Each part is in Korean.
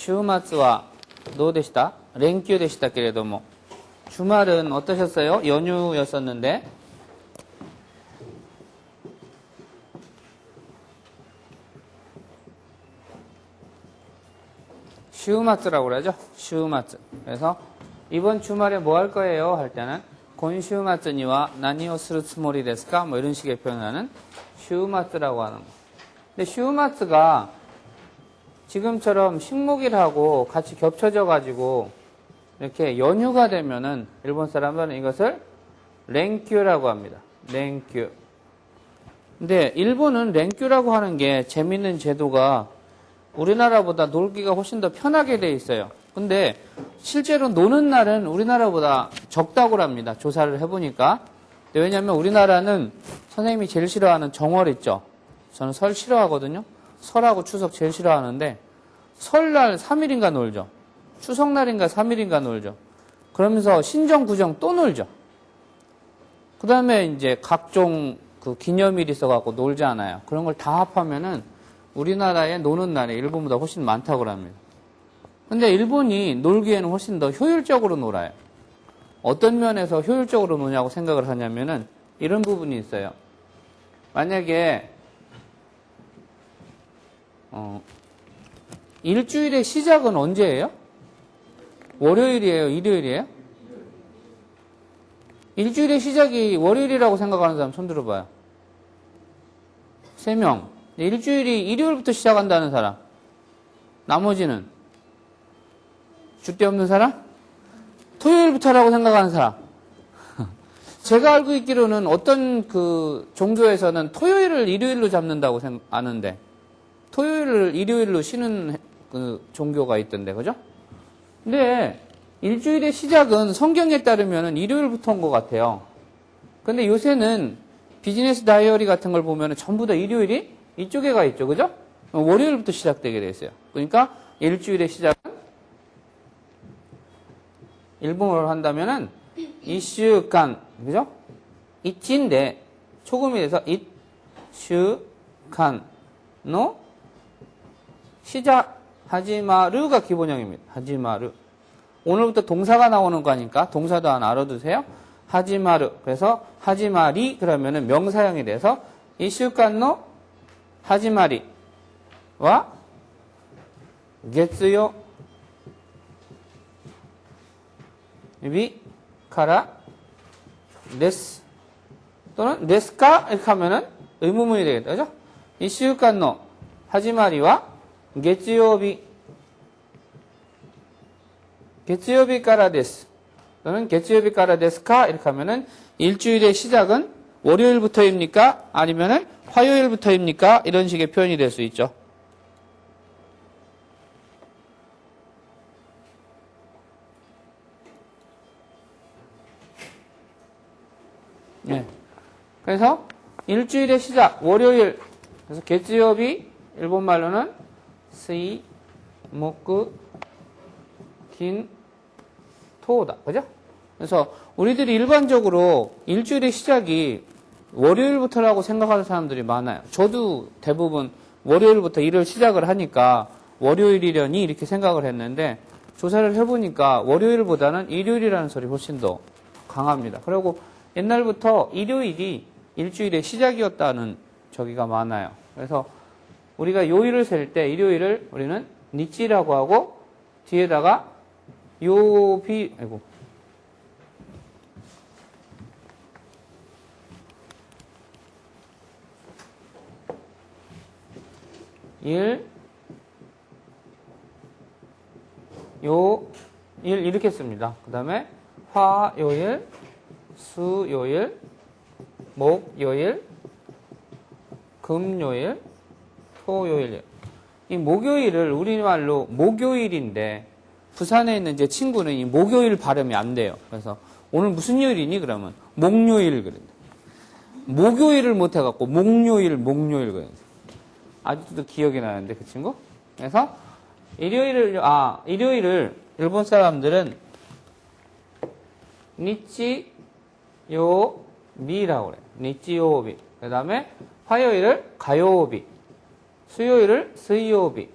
週末はどうでした?連休でしたけれども 주말은 어떠셨어요? 연휴였었는데 슈마츠라고 그러죠? 슈마츠. 그래서 이번 주말에 뭐 할 거예요? 할 때는 곤슈마츠니와 나니오 스루 츠모리 데스까? 뭐 이런 식의 표현을 하는 슈마츠라고 하는 거. 근데 슈마츠가 지금처럼 식목일하고 같이 겹쳐져 가지고 이렇게 연휴가 되면은 일본 사람들은 이것을 랭큐라고 합니다. 랭큐. 근데 일본은 랭큐라고 하는 게 재밌는 제도가 우리나라보다 놀기가 훨씬 더 편하게 돼 있어요. 근데 실제로 노는 날은 우리나라보다 적다고 합니다. 조사를 해보니까. 왜냐하면 우리나라는 선생님이 제일 싫어하는 정월 있죠. 저는 설 싫어하거든요. 설하고 추석 제일 싫어하는데 설날 3일인가 놀죠. 추석날인가 3일인가 놀죠. 그러면서 신정, 구정 또 놀죠. 그 다음에 이제 각종 그 기념일이 있어갖고 놀잖아요. 그런 걸 다 합하면은 우리나라에 노는 날이 일본보다 훨씬 많다고 합니다. 근데 일본이 놀기에는 훨씬 더 효율적으로 놀아요. 어떤 면에서 효율적으로 노냐고 생각을 하냐면은 이런 부분이 있어요. 만약에 일주일의 시작은 언제예요? 월요일이에요? 일요일이에요? 일주일의 시작이 월요일이라고 생각하는 사람 손 들어봐요. 3명. 일주일이 일요일부터 시작한다는 사람. 나머지는 줏대 없는 사람? 토요일부터라고 생각하는 사람. 제가 알고 있기로는 어떤 그 종교에서는 토요일을 일요일로 잡는다고 아는데 토요일을 일요일로 쉬는 그 종교가 있던데, 그죠? 근데 일주일의 시작은 성경에 따르면 일요일부터인 것 같아요. 근데 요새는 비즈니스 다이어리 같은 걸 보면 전부 다 일요일이 이쪽에 가 있죠, 그죠? 월요일부터 시작되게 돼 있어요. 그러니까 일주일의 시작은 일본어로 한다면은 이슈간, 그죠? 이치인데 초금이 돼서 이슈간의 시작 하지마르가 기본형입니다. 하지마르. 오늘부터 동사가 나오는 거니까 동사도 하나 알아두세요. 하지마르. 그래서 하지마리 그러면은 명사형이 돼서 이슈간의 하지마리와月曜日からです 또는 ですか이렇게 하면은 의문문이 되겠다. 그죠? 1週間の始まりは月曜日からです 또는 月曜日からですか이렇게 하면은 일주일의 시작은 월요일부터입니까? 아니면은 화요일부터입니까? 이런 식의 표현이 될 수 있죠. 네. 그래서 일주일의 시작 월요일. 그래서 月曜日 일본 말로는 스이, 목, 긴, 토다. 그죠? 그래서 우리들이 일반적으로 일주일의 시작이 월요일부터라고 생각하는 사람들이 많아요. 저도 대부분 월요일부터 일을 시작을 하니까 월요일이려니 이렇게 생각을 했는데 조사를 해보니까 월요일보다는 일요일이라는 소리 훨씬 더 강합니다. 그리고 옛날부터 일요일이 일주일의 시작이었다는 저기가 많아요. 그래서 우리가 요일을 셀 때 일요일을 우리는 니치라고 하고 뒤에다가 요비, 아이고. 일 이렇게 씁니다. 그 다음에 화요일, 수요일, 목요일, 금요일, 토요일. 이 목요일을 우리말로 목요일인데 부산에 있는 제 친구는 이 목요일 발음이 안 돼요. 그래서 오늘 무슨 요일이니? 그러면 목요일 그런다. 목요일을 못 해갖고 목요일 그런다. 아직도 기억이 나는데 그 친구. 그래서 일요일을 일본 사람들은 니치요비라고 그래요. 니치요비. 그 다음에 화요일을 가요비, 수요일을 스이요비,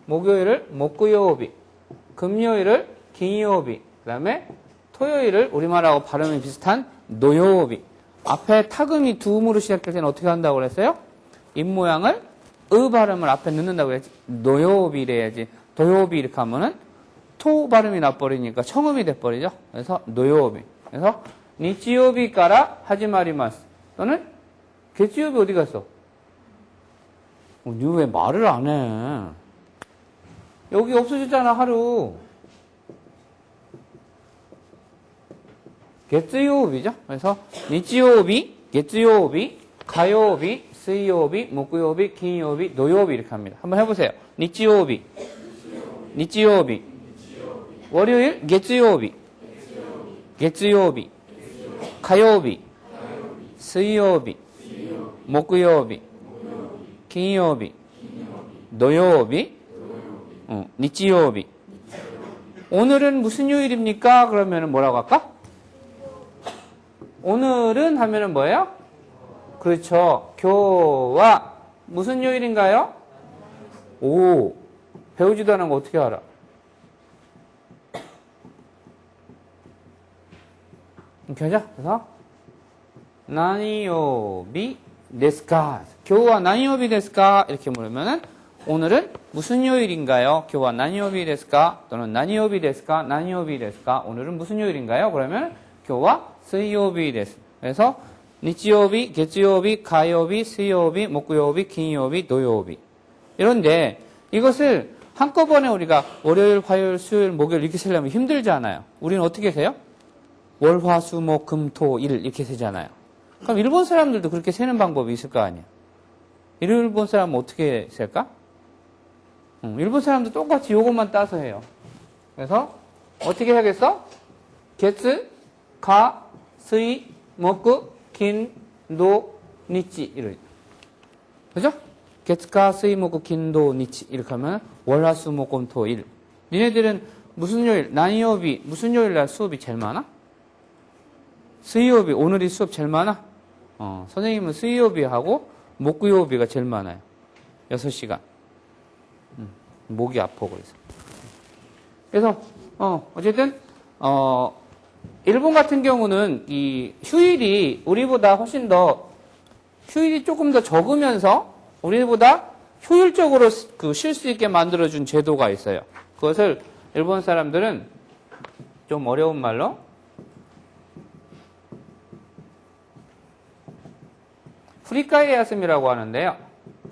목요일을 목요비, 금요일을 긴요비, 그 다음에 토요일을 우리말하고 발음이 비슷한 노요비. 앞에 타금이 두음으로 시작될 때는 어떻게 한다고 그랬어요? 입 모양을 으 발음을 앞에 넣는다고 그랬지. 노요비래 해야지. 도요비 이렇게 하면은 토 발음이 나버리니까 청음이 돼버리죠. 그래서 노요비. 그래서 니치요비까라 하지마리마스. 또는 개츠요비 어디 갔어? 니 왜 말을 안 해? 여기 없어졌잖아, 하루. 개츠요비죠. 그래서 니치요비, 개츠요비, 가요비, 수요비, 목요비,金曜日, 노요비 이렇게 합니다. 한번 해보세요. 니치요비, 니치요비, 월요일, 개츠요비, 개츠요비, 가요비, 수요비, 목요비,金曜日, 노요비, 니치요비. 오늘은 무슨 요일입니까? 그러면 뭐라고 할까? 오늘은 하면은 뭐예요? 그렇죠. 교와 무슨 요일인가요? 오, 배우지도 않은 거 어떻게 알아? 이렇게 하자. 그래서 나니요비 데스까? 교와 나니요비 데스까? 이렇게 물으면은 오늘은 무슨 요일인가요? 교와 나니요비 데스까? 또는 나니요비 데스까? 나니요비 데스까? 오늘은 무슨 요일인가요? 그러면 교와 수요비 데스. 그래서 니치요비, 개츠요비, 가요비, 수요비, 목요비,金曜日, 노요비. 이런데 이것을 한꺼번에 우리가 월요일, 화요일, 수요일, 목요일 이렇게 세려면 힘들잖아요. 우리는 어떻게 세요? 월, 화, 수, 목, 금, 토, 일 이렇게 세잖아요. 그럼 일본 사람들도 그렇게 세는 방법이 있을 거 아니에요. 일본 사람은 어떻게 셀까? 일본 사람도 똑같이 요것만 따서 해요. 그래서 어떻게 해야겠어? 개츠, 가, 수이, 목, 긴, 도, 니치 이렇게. 그죠? 개츠, 가, 수이, 목, 긴, 도, 니치 이렇게 하면 월, 화, 수, 목, 금, 토, 일. 니네들은 무슨 요일, 나니요비, 무슨 요일 날 수업이 제일 많아? 수요비, 오늘이 수업 제일 많아? 선생님은 수요비하고 목요비가 제일 많아요. 6시간. 목이 아파, 그래서. 어쨌든, 일본 같은 경우는 이 휴일이 우리보다 훨씬 더, 휴일이 조금 더 적으면서 우리보다 효율적으로 쉴 수 있게 만들어준 제도가 있어요. 그것을 일본 사람들은 좀 어려운 말로 후리카이 야스미라고 하는데요.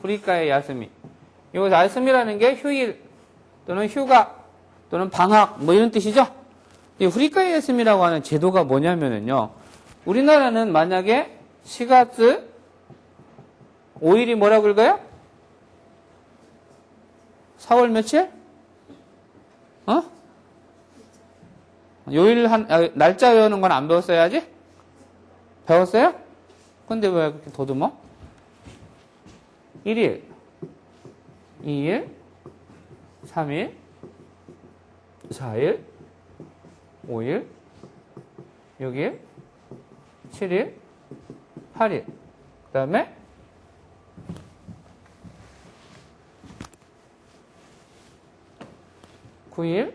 후리카이 야스미. 이거 야스미라는 게 휴일 또는 휴가 또는 방학 뭐 이런 뜻이죠. 이 후리카이 야스미라고 하는 제도가 뭐냐면은요. 우리나라는 만약에 4월 5일이 뭐라고 읽어요? 4월 며칠? 요일 날짜 외우는 건 안 배웠어야지? 배웠어요? 근데 왜 그렇게 더듬어? 1일, 2일, 3일, 4일, 5일, 6일, 7일, 8일. 그 다음에 9일,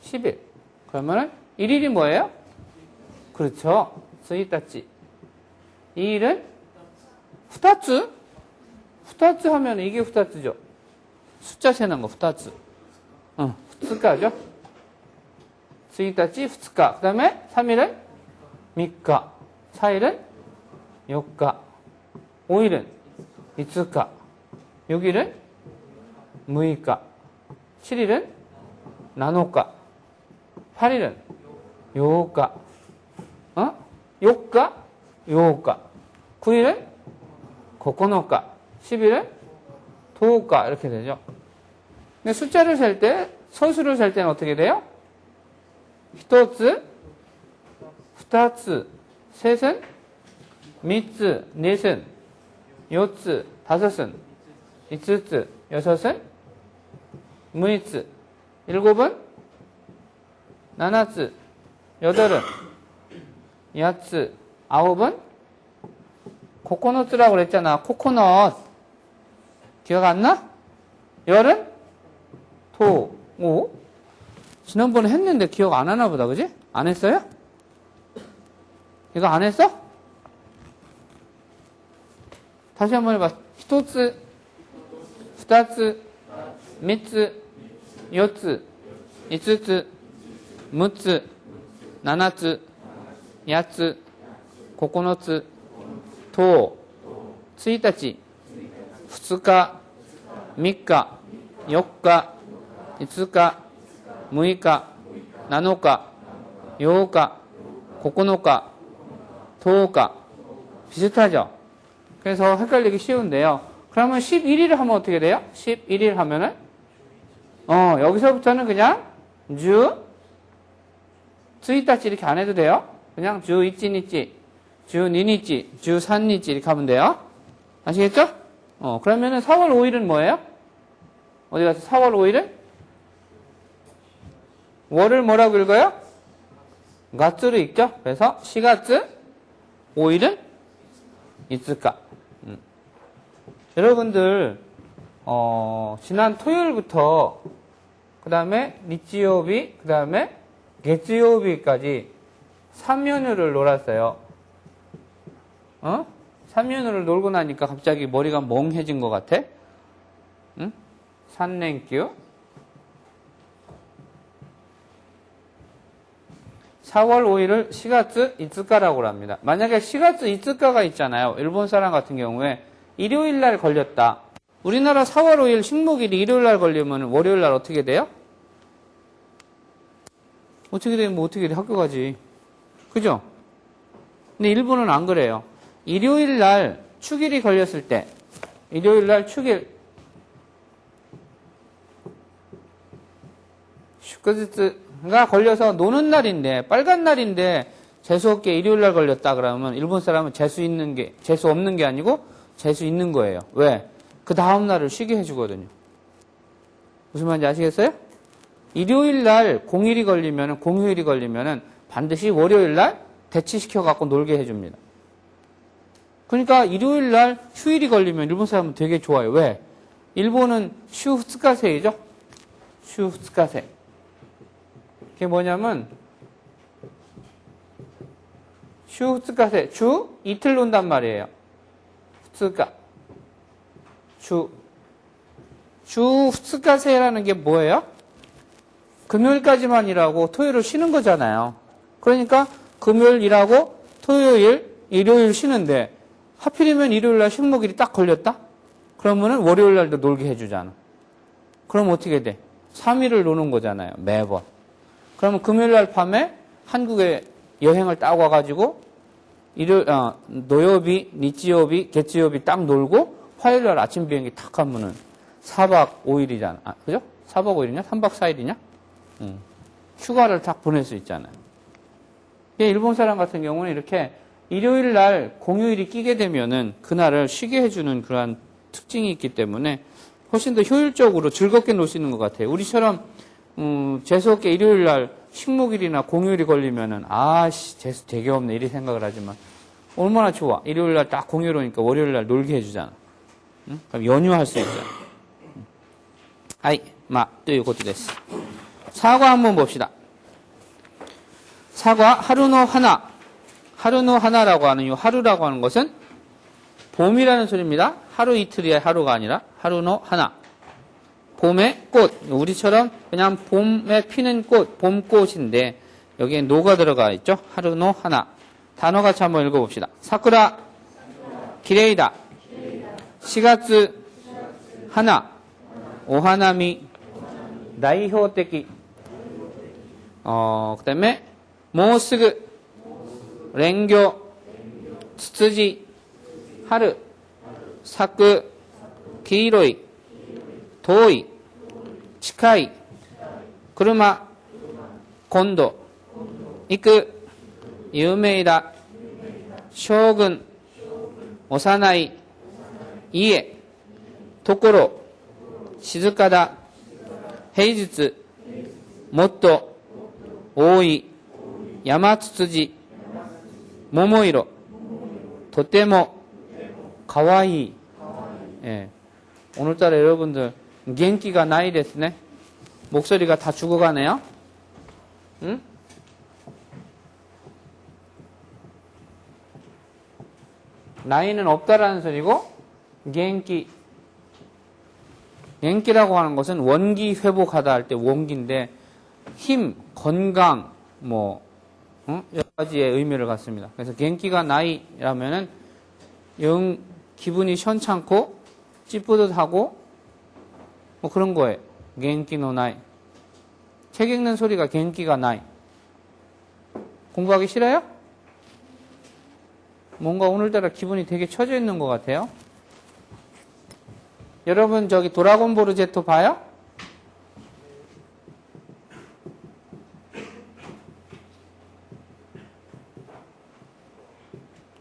10일. 그러면 1일이 뭐예요? 그렇죠. 스이타치. 2일은 후타츠? 후타츠 하면 이게 후타츠죠. 숫자 세는 거 후타츠. 후츠카죠. 스이타치, 후츠카. 그 다음에 3일은 미카. 4일은 요카. 5일은 이츠카. 6일은 무이카. 7일은 나노카. 8일은 요카. 요카? 요카. 9일은 고코노카. 10일은 도오카. 이렇게 되죠. 근데 숫자를 셀 때, 선수를 셀 때는 어떻게 돼요? 1つ, 2つ, 3은, 3つ, 4은, 4つ, 5은, 5つ, 6은, 6つ, 7은, 7つ, 8은, 8つ, 9은, 코코넛이라고 그랬잖아. 코코넛. 기억 안 나? 열은 토, 오? 지난번에 했는데 기억 안 하나 보다, 그지? 안 했어요? 이거 안 했어? 다시 한번 해봐. 1つ、2つ、3つ、4つ、5つ、6つ、7つ、8つ、9つ、と、1日、2日、3日、4日、5日、6日、7日、8日、9日、10日. 비슷하죠? 그래서 헷갈리기 쉬운데요. 그러면 11일 하면 어떻게 돼요? 11일 하면은 여기서부터는 그냥 주 1日 이렇게 안 해도 돼요. 그냥 주 1日, 주 2日, 주 3日 이렇게 하면 돼요. 아시겠죠? 그러면은 4월 5일은 뭐예요? 어디 가서 4월 5일은? 월을 뭐라고 읽어요? 가츠로 읽죠? 그래서 4月 5일은 있을까? 여러분들 지난 토요일부터 그 다음에 니치요비, 그 다음에 개츠요비까지 3연휴를 놀았어요. 3연휴를 놀고 나니까 갑자기 머리가 멍해진 것 같아? 응? 3連休? 4월 5일을 4月 5日라고 합니다. 만약에 4月 5日가 있잖아요. 일본 사람 같은 경우에 일요일 날 걸렸다. 우리나라 4월 5일 식목일이 일요일 날 걸리면 월요일 날 어떻게 돼요? 어떻게 되면 뭐 어떻게 돼? 학교 가지. 그죠? 근데 일본은 안 그래요. 일요일 날 축일이 걸렸을 때, 일요일 날 축일, 슈크즈가 걸려서 노는 날인데, 빨간 날인데, 재수없게 일요일 날 걸렸다 그러면 일본 사람은 재수 없는 게 아니고 재수 있는 거예요. 왜? 그 다음 날을 쉬게 해주거든요. 무슨 말인지 아시겠어요? 일요일 날 공휴일이 걸리면은 반드시 월요일 날 대치시켜갖고 놀게 해줍니다. 그러니까 일요일 날 휴일이 걸리면 일본 사람은 되게 좋아요. 왜? 일본은 슈2日制죠? 슈2日制. 그게 뭐냐면 슈2日制, 주 이틀 논단 말이에요. 2日. 주 2日制라는 게 뭐예요? 금요일까지만 일하고 토요일을 쉬는 거잖아요. 그러니까 금요일 일하고 토요일, 일요일 쉬는데 하필이면 일요일 날 식목일이 딱 걸렸다? 그러면은 월요일 날도 놀게 해주잖아. 그럼 어떻게 돼? 3일을 노는 거잖아요. 매번. 그러면 금요일 날 밤에 한국에 여행을 딱 와가지고 노요비, 니치요비, 개츠요비 딱 놀고 화요일 날 아침 비행기 탁 하면은 4박 5일이잖아. 그죠? 4박 5일이냐? 3박 4일이냐? 휴가를 딱 보낼 수 있잖아요. 일본 사람 같은 경우는 이렇게 일요일 날 공휴일이 끼게 되면은 그날을 쉬게 해주는 그러한 특징이 있기 때문에 훨씬 더 효율적으로 즐겁게 놀 수 있는 것 같아요. 우리처럼 재수없게 일요일 날 식목일이나 공휴일이 걸리면은 재수 되게 없네 이렇게 생각을 하지만 얼마나 좋아. 일요일 날 딱 공휴일 오니까 월요일 날 놀게 해주잖아. 그럼 연휴할 수 있잖아. 또いうことです. 사과 한번 봅시다. 사과 하루노 하나. 하루노 하나라고 하는 이 하루라고 하는 것은 봄이라는 소리입니다. 하루 이틀의 하루가 아니라 하루노 하나. 봄의 꽃. 우리처럼 그냥 봄에 피는 꽃, 봄꽃인데 여기에 노가 들어가 있죠. 하루노 하나. 단어 같이 한번 읽어봅시다. 사쿠라, 기레이다. 4月, 하나. 오하나미, 다이효的. 그 다음에 모우스그, 랭교, 츠츠지, 하루, 사쿠, 기로이, 도이, 치카이, 쿠르마, 콘도, 이쿠, 유메이다, 쇼군, 오사나이, 이에, 토코로, 静かだ 平日 もっと 多い 山ツツジ 桃色 とても かわいい 오늘따라 여러분들 元気がないですね 목소리가 다 죽어가네요. 응? 나이는 없다라는 소리고, 겐기라고 하는 것은 원기 회복하다 할 때 원기인데, 힘, 건강, 뭐, 여러 가지의 의미를 갖습니다. 그래서 겐기가 나이라면은, 영, 기분이 현찮고, 찌뿌듯하고, 뭐 그런 거예요. 겐기노 나이. 책 읽는 소리가 겐기가 나이. 공부하기 싫어요? 뭔가 오늘따라 기분이 되게 처져 있는 것 같아요. 여러분 저기 드라곤볼 Z 봐요?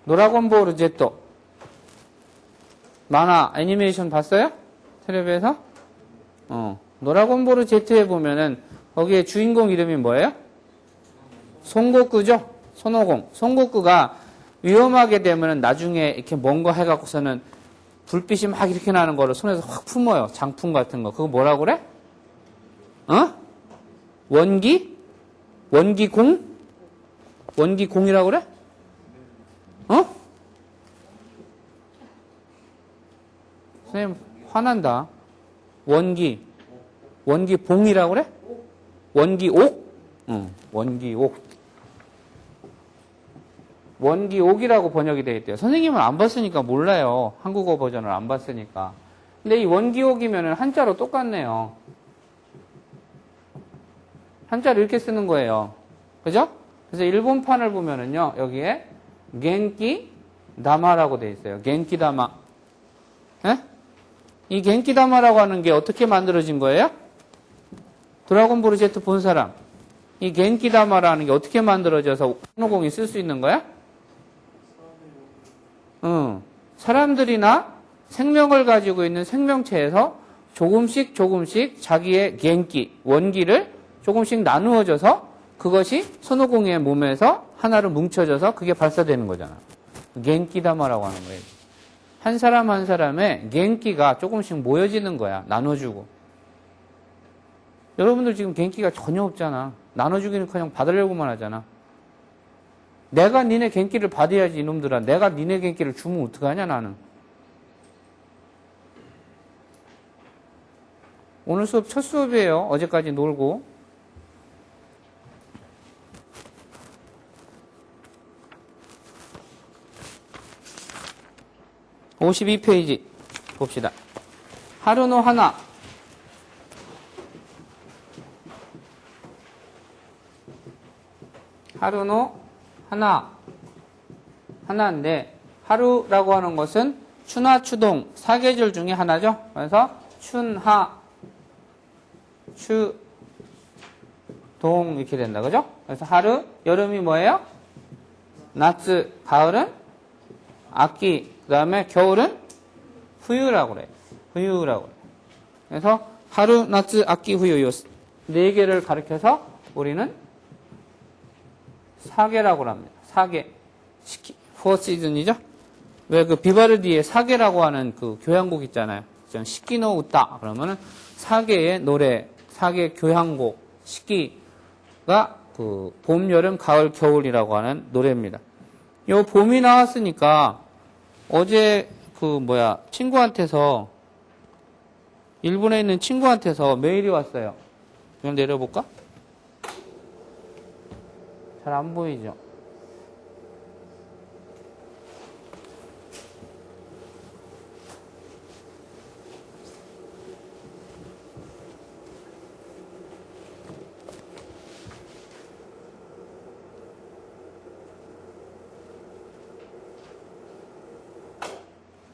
드라곤볼 Z 만화 애니메이션 봤어요? 텔레비에서? 드라곤볼 Z에 보면은 거기에 주인공 이름이 뭐예요? 손고쿠죠? 손오공. 손고쿠가 위험하게 되면은 나중에 이렇게 뭔가 해갖고서는 불빛이 막 이렇게 나는 거를 손에서 확 품어요. 장풍 같은 거. 그거 뭐라고 그래? 원기? 원기공? 원기공이라고 그래? 선생님, 화난다. 원기봉이라고 그래? 원기옥? 응, 원기옥. 원기옥이라고 번역이 되어 있대요. 선생님은 안 봤으니까 몰라요. 한국어 버전을 안 봤으니까. 근데 이 원기옥이면은 한자로 똑같네요. 한자로 이렇게 쓰는 거예요. 그죠? 그래서 일본판을 보면은요, 여기에 겐키 다마라고 되어 있어요. 겐키 다마. 예? 이 겐키 다마라고 하는 게 어떻게 만들어진 거예요? 드라곤볼 Z 본 사람. 이 겐키 다마라는 게 어떻게 만들어져서 손오공이 쓸 수 있는 거야? 사람들이나 생명을 가지고 있는 생명체에서 조금씩 자기의 겐키, 원기를 조금씩 나누어져서 그것이 손오공의 몸에서 하나로 뭉쳐져서 그게 발사되는 거잖아. 겐키다마라고 하는 거예요. 한 사람 한 사람의 겐키가 조금씩 모여지는 거야. 나눠주고. 여러분들 지금 겐키가 전혀 없잖아. 나눠주기는 그냥 받으려고만 하잖아. 내가 니네 겐키를 받아야지 이놈들아. 내가 니네 겐키를 주면 어떡하냐 나는. 오늘 수업 첫 수업이에요. 어제까지 놀고. (52페이지) 봅시다. 하루노 하나. 하루노 하나인데, 하루라고 하는 것은 춘하, 추동, 사계절 중에 하나죠. 그래서 춘하, 추동 이렇게 된다. 그죠? 그래서 하루, 여름이 뭐예요? 나츠, 가을은 아끼, 그 다음에 겨울은 후유라고 그래요. 후유라고 그래요. 그래서 하루, 나츠, 아끼, 후유 요 네 개를 가리켜서 우리는 사계라고 합니다. 사계. 포 시즌이죠? 왜 그 비바르디의 사계라고 하는 그 교향곡 있잖아요. 시키노 웃다. 그러면은 사계의 노래, 사계 교향곡, 시키가 그 봄, 여름, 가을, 겨울이라고 하는 노래입니다. 요 봄이 나왔으니까 어제 친구한테서 일본에 있는 친구한테서 메일이 왔어요. 그럼 내려볼까? 잘 안 보이죠?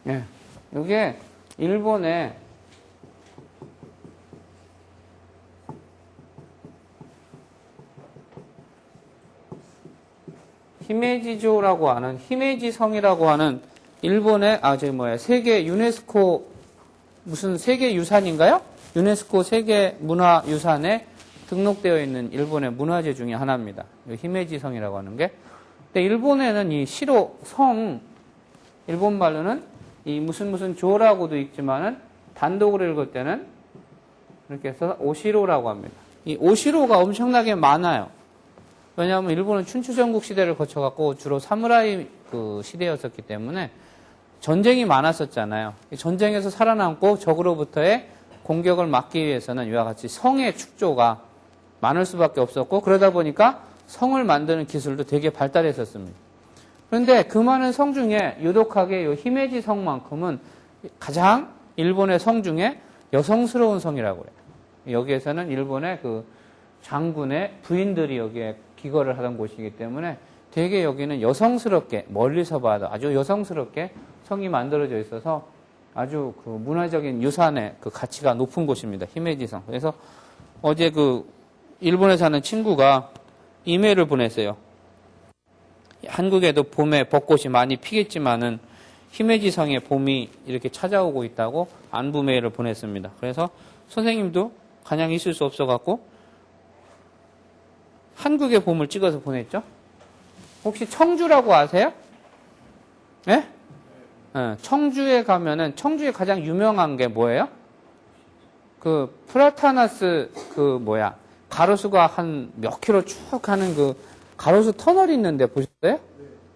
예. 이게 일본의 히메지조라고 하는 히메지성이라고 하는 일본의 세계 유네스코 무슨 세계 유산인가요? 유네스코 세계 문화유산에 등록되어 있는 일본의 문화재 중에 하나입니다. 히메지성이라고 하는 게. 근데 일본에는 이 시로 성 일본 말로는 이 무슨 조라고도 있지만은 단독으로 읽을 때는 이렇게 해서 오시로라고 합니다. 이 오시로가 엄청나게 많아요. 왜냐하면 일본은 춘추 전국 시대를 거쳐갖고 주로 사무라이 그 시대였었기 때문에 전쟁이 많았었잖아요. 전쟁에서 살아남고 적으로부터의 공격을 막기 위해서는 이와 같이 성의 축조가 많을 수밖에 없었고, 그러다 보니까 성을 만드는 기술도 되게 발달했었습니다. 그런데 그 많은 성 중에 유독하게 이 히메지 성만큼은 가장 일본의 성 중에 여성스러운 성이라고 해요. 여기에서는 일본의 그 장군의 부인들이 여기에 기거를 하던 곳이기 때문에 되게 여기는 여성스럽게, 멀리서 봐도 아주 여성스럽게 성이 만들어져 있어서 아주 그 문화적인 유산의 그 가치가 높은 곳입니다. 히메지성. 그래서 어제 그 일본에 사는 친구가 이메일을 보냈어요. 한국에도 봄에 벚꽃이 많이 피겠지만은 히메지성에 봄이 이렇게 찾아오고 있다고 안부 메일을 보냈습니다. 그래서 선생님도 가냥 있을 수 없어갖고 한국의 봄을 찍어서 보냈죠. 혹시 청주라고 아세요? 예? 네? 청주에 가면은 청주에 가장 유명한 게 뭐예요? 그 프라타나스 그 뭐야 가로수가 한 몇 킬로 쭉 가는 그 가로수 터널이 있는데 보셨어요?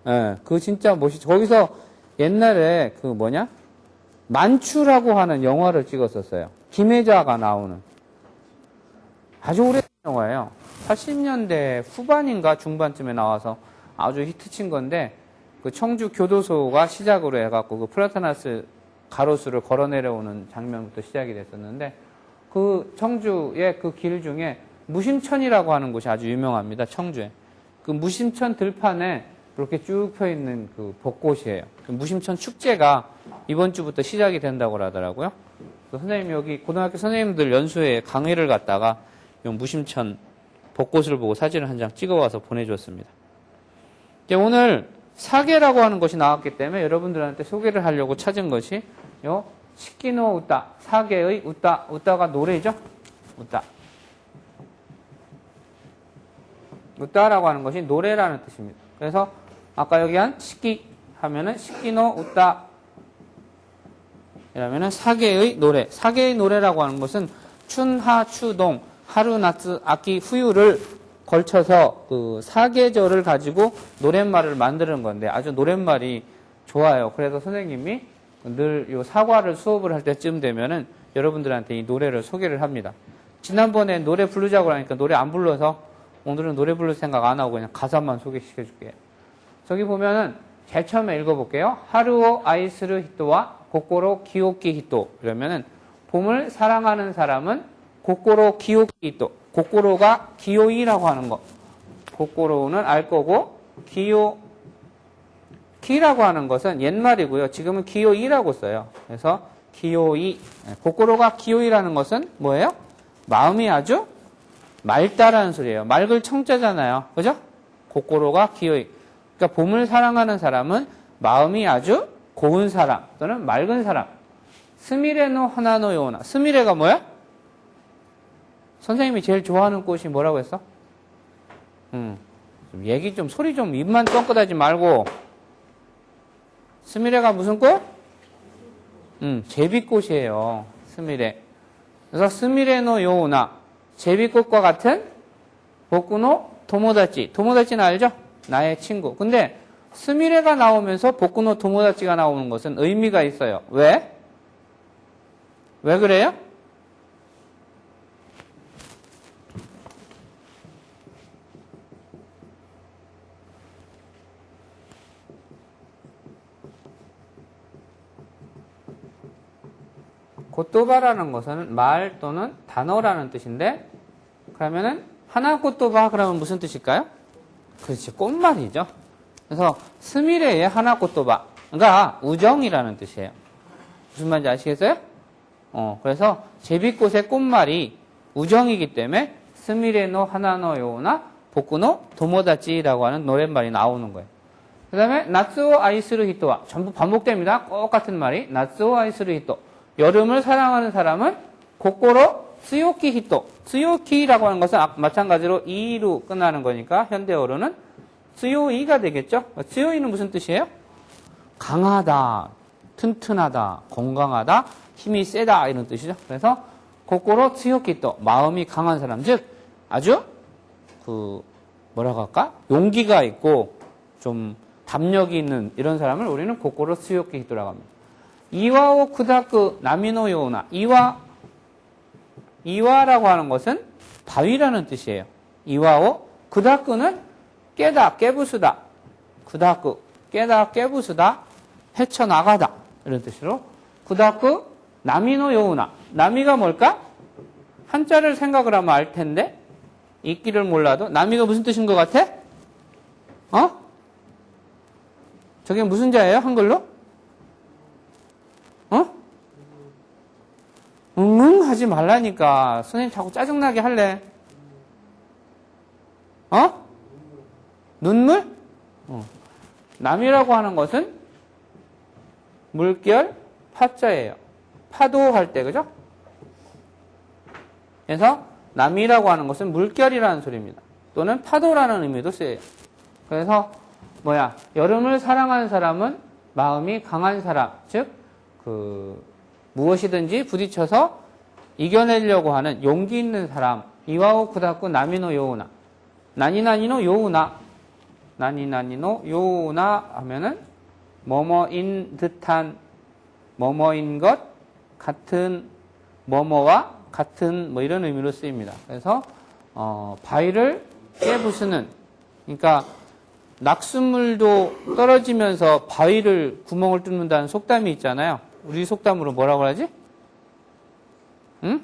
네. 그 진짜 멋있죠. 거기서 옛날에 그 뭐냐 만추라고 하는 영화를 찍었었어요. 김혜자가 나오는 아주 오래된 영화예요. 80년대 후반인가 중반쯤에 나와서 아주 히트친 건데, 그 청주 교도소가 시작으로 해갖고 그 프라타나스 가로수를 걸어 내려오는 장면부터 시작이 됐었는데, 그 청주의 그 길 중에 무심천이라고 하는 곳이 아주 유명합니다. 청주에. 그 무심천 들판에 이렇게 쭉 펴 있는 그 벚꽃이에요. 그 무심천 축제가 이번 주부터 시작이 된다고 하더라고요. 선생님 여기 고등학교 선생님들 연수회 강의를 갔다가 이 무심천 벚꽃을 보고 사진을 한 장 찍어와서 보내줬습니다. 오늘 사계라고 하는 것이 나왔기 때문에 여러분들한테 소개를 하려고 찾은 것이 요 시키노 우따, 사계의 우따, 우따가 노래죠? 우따. 우따라고 하는 것이 노래라는 뜻입니다. 그래서 아까 여기 한 시키 하면은 시키노 우따 이라면은 사계의 노래. 사계의 노래라고 하는 것은 춘, 하, 추, 동, 하루, 나츠, 아키, 후유를 걸쳐서 그 사계절을 가지고 노랫말을 만드는 건데 아주 노랫말이 좋아요. 그래서 선생님이 늘 요 사과를 수업을 할 때쯤 되면은 여러분들한테 이 노래를 소개를 합니다. 지난번에 노래 부르자고 하니까 노래 안 불러서 오늘은 노래 부를 생각 안 하고 그냥 가사만 소개시켜 줄게요. 저기 보면은 제일 처음에 읽어볼게요. 하루오 아이스르 히토와 고코로 기오키 히토. 이러면은 봄을 사랑하는 사람은 고코로 기오키 히토. 고코로가 기요이라고 하는 거. 고코로는 알 거고 기요키라고 하는 것은 옛말이고요. 지금은 기요이라고 써요. 그래서 기요이. 고코로가 기요이라는 것은 뭐예요? 마음이 아주 맑다라는 소리예요. 맑을 청자잖아요. 그죠? 고코로가 기요이. 그러니까 봄을 사랑하는 사람은 마음이 아주 고운 사람 또는 맑은 사람. 스미레노 하나노 요나. 스미레가 뭐야? 선생님이 제일 좋아하는 꽃이 뭐라고 했어? 좀 얘기 좀 소리 좀 입만 뻥끗하지 말고. 스미레가 무슨 꽃? 제비꽃이에요. 스미레. 그래서 스미레노 요나. 제비꽃과 같은 보쿠노 도모다치. 도모다치는 알죠? 나의 친구. 근데 스미레가 나오면서 보쿠노 도모다치가 나오는 것은 의미가 있어요. 왜? 왜 그래요? 고토바라는 것은 말 또는 단어라는 뜻인데, 그러면은 하나 고토바 그러면 무슨 뜻일까요? 그렇지, 꽃말이죠. 그래서 스미레의 하나 고토바가 우정이라는 뜻이에요. 무슨 말인지 아시겠어요? 그래서 제비꽃의 꽃말이 우정이기 때문에 스미레노 하나노 요나 보쿠노 도모다치라고 하는 노랫말이 나오는 거예요. 그 다음에 나츠오 아이스루 히토와 전부 반복됩니다. 똑같은 말이 나츠오 아이스루 히토. 여름을 사랑하는 사람은 고코로 츠요키 히토. 츠요키라고 하는 것은 마찬가지로 이로 끝나는 거니까 현대어로는 츠요이가 되겠죠. 츠요이는 무슨 뜻이에요? 강하다, 튼튼하다, 건강하다, 힘이 세다 이런 뜻이죠. 그래서 고코로 츠요키 또 마음이 강한 사람, 즉 아주 뭐라고 할까? 용기가 있고 좀 담력이 있는 이런 사람을 우리는 고코로 츠요키 히토라고 합니다. 이와오 쿠다쿠 나미노 요우나. 이와라고 하는 것은 바위라는 뜻이에요. 이와오 쿠다쿠는 깨다, 깨부수다. 쿠다쿠 깨다, 깨부수다. 헤쳐나가다. 이런 뜻으로 쿠다쿠 나미노 요우나. 나미가 뭘까? 한자를 생각을 하면 알 텐데 읽기를 몰라도 나미가 무슨 뜻인 것 같아? 저게 무슨 자예요? 한글로? 하지 말라니까. 선생님 자꾸 짜증나게 할래. 눈물? 남이라고 하는 것은 물결 파자예요. 파도할 때, 그죠? 그래서 남이라고 하는 것은 물결이라는 소리입니다. 또는 파도라는 의미도 쓰여요. 그래서 여름을 사랑하는 사람은 마음이 강한 사람, 즉 무엇이든지 부딪혀서 이겨내려고 하는 용기 있는 사람. 이와오 쿠다쿠 나미노 요우나. 나니나니노 요우나. 나니나니노 요우나 하면은 뭐뭐인 듯한, 뭐뭐인 것 같은, 뭐뭐와 같은 이런 의미로 쓰입니다. 그래서 바위를 깨부수는, 그러니까 낙수물도 떨어지면서 바위를 구멍을 뚫는다는 속담이 있잖아요. 우리 속담으로 뭐라고 하지? 응?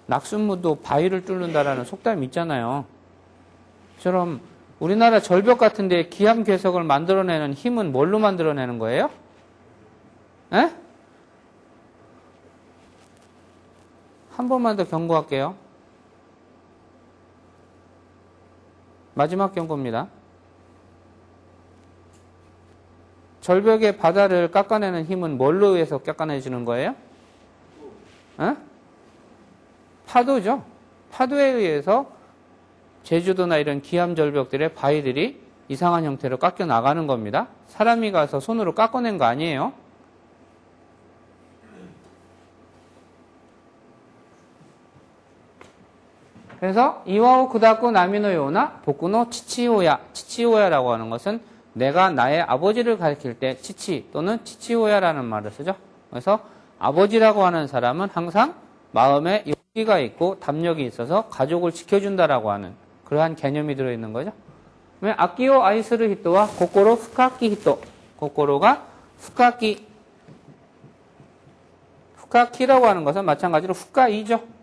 낙수물도 바위를 뚫는다라는 속담이 있잖아요. 처럼 우리나라 절벽 같은 데 기암 괴석을 만들어내는 힘은 뭘로 만들어내는 거예요? 에? 한 번만 더 경고할게요. 마지막 경고입니다. 절벽의 바다를 깎아내는 힘은 뭘로 의해서 깎아내지는 거예요? 파도죠. 파도에 의해서 제주도나 이런 기암 절벽들의 바위들이 이상한 형태로 깎여 나가는 겁니다. 사람이 가서 손으로 깎아낸 거 아니에요. 그래서 이와오 쿠다쿠 나미노 요나 보쿠노 치치오야. 치치오야라고 하는 것은 내가 나의 아버지를 가리킬 때 치치 또는 치치오야라는 말을 쓰죠. 그래서 아버지라고 하는 사람은 항상 마음에 용기가 있고 담력이 있어서 가족을 지켜준다라고 하는 그러한 개념이 들어있는 거죠. 아키오 아이스르 히토와 고코로 푸카키 히토. 고코로가 푸카키. 푸카키라고 하는 것은 마찬가지로 푸카이죠.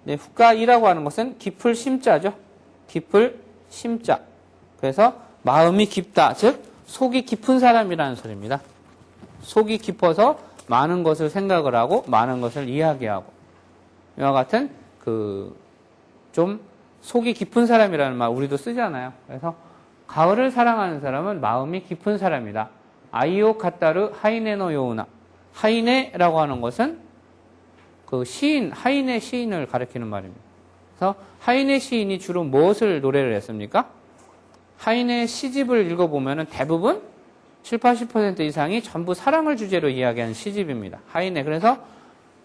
네, 푸카이라고 하는 것은 깊을 심자죠. 깊을 심자. 그래서 마음이 깊다. 즉 속이 깊은 사람이라는 소리입니다. 속이 깊어서 많은 것을 생각을 하고 많은 것을 이야기하고 이와 같은 좀 속이 깊은 사람이라는 말 우리도 쓰잖아요. 그래서 가을을 사랑하는 사람은 마음이 깊은 사람이다. 아이오 카타르 하이네노 요우나. 하이네라고 하는 것은 시인, 하이네 시인을 가리키는 말입니다. 그래서 하이네 시인이 주로 무엇을 노래를 했습니까? 하이네 시집을 읽어보면 대부분 70-80% 이상이 전부 사랑을 주제로 이야기하는 시집입니다. 하이네. 그래서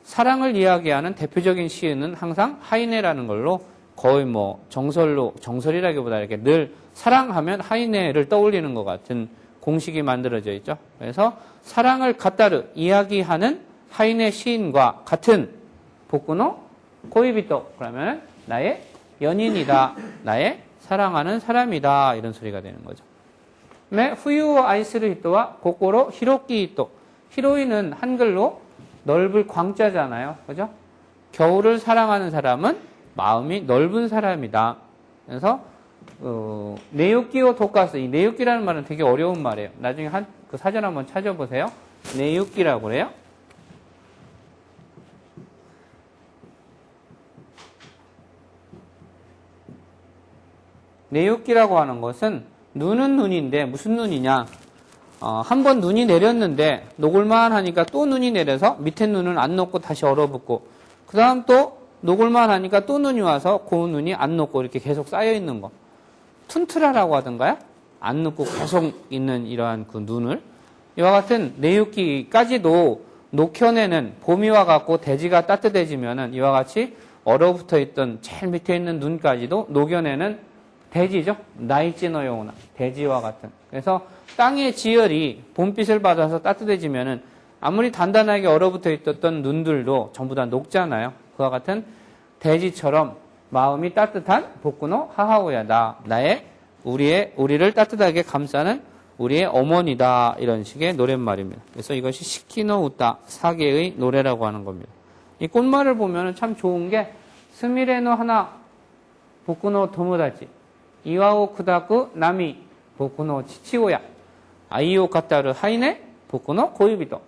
사랑을 이야기하는 대표적인 시인은 항상 하이네라는 걸로 거의 정설이라기보다 이렇게 늘 사랑하면 하이네를 떠올리는 것 같은 공식이 만들어져 있죠. 그래서 사랑을 갖다르 이야기하는 하이네 시인과 같은 보쿠노 코이비토. 그러면 나의 연인이다. 나의 사랑하는 사람이다. 이런 소리가 되는 거죠. 후유오 아이스르 히토와 고코로 히로키 히토. 히로이는 한글로 넓을 광자잖아요. 그죠? 겨울을 사랑하는 사람은 마음이 넓은 사람이다. 그래서 네유키오 도카스. 이 네유키라는 말은 되게 어려운 말이에요. 나중에 그 사전 한번 찾아보세요. 네유키라고 그래요. 네유키라고 하는 것은 눈은 눈인데 무슨 눈이냐? 한번 눈이 내렸는데 녹을만 하니까 또 눈이 내려서 밑에 눈은 안 녹고 다시 얼어붙고 그 다음 또 녹을만 하니까 또 눈이 와서 그 눈이 안 녹고 이렇게 계속 쌓여 있는 거. 툰트라라고 하던가요? 안 녹고 계속 있는 이러한 그 눈을 이와 같은 네유키까지도 녹현에는 봄이와 같고 대지가 따뜻해지면은 이와 같이 얼어붙어 있던 제일 밑에 있는 눈까지도 녹현에는 대지죠. 나이찌노요나 대지와 같은. 그래서 땅의 지열이 봄빛을 받아서 따뜻해지면은 아무리 단단하게 얼어붙어 있었던 눈들도 전부 다 녹잖아요. 그와 같은 대지처럼 마음이 따뜻한 복구노 하하오야다. 우리를 따뜻하게 감싸는 우리의 어머니다. 이런 식의 노랫말입니다. 그래서 이것이 시키노 우따, 사계의 노래라고 하는 겁니다. 이 꽃말을 보면 참 좋은 게 스미레노 하나, 복구노 도모다치, 이와오 쿠다쿠 나미, 복구노 치치오야, 아이오 카타르 하이네, 복구노 고유비토,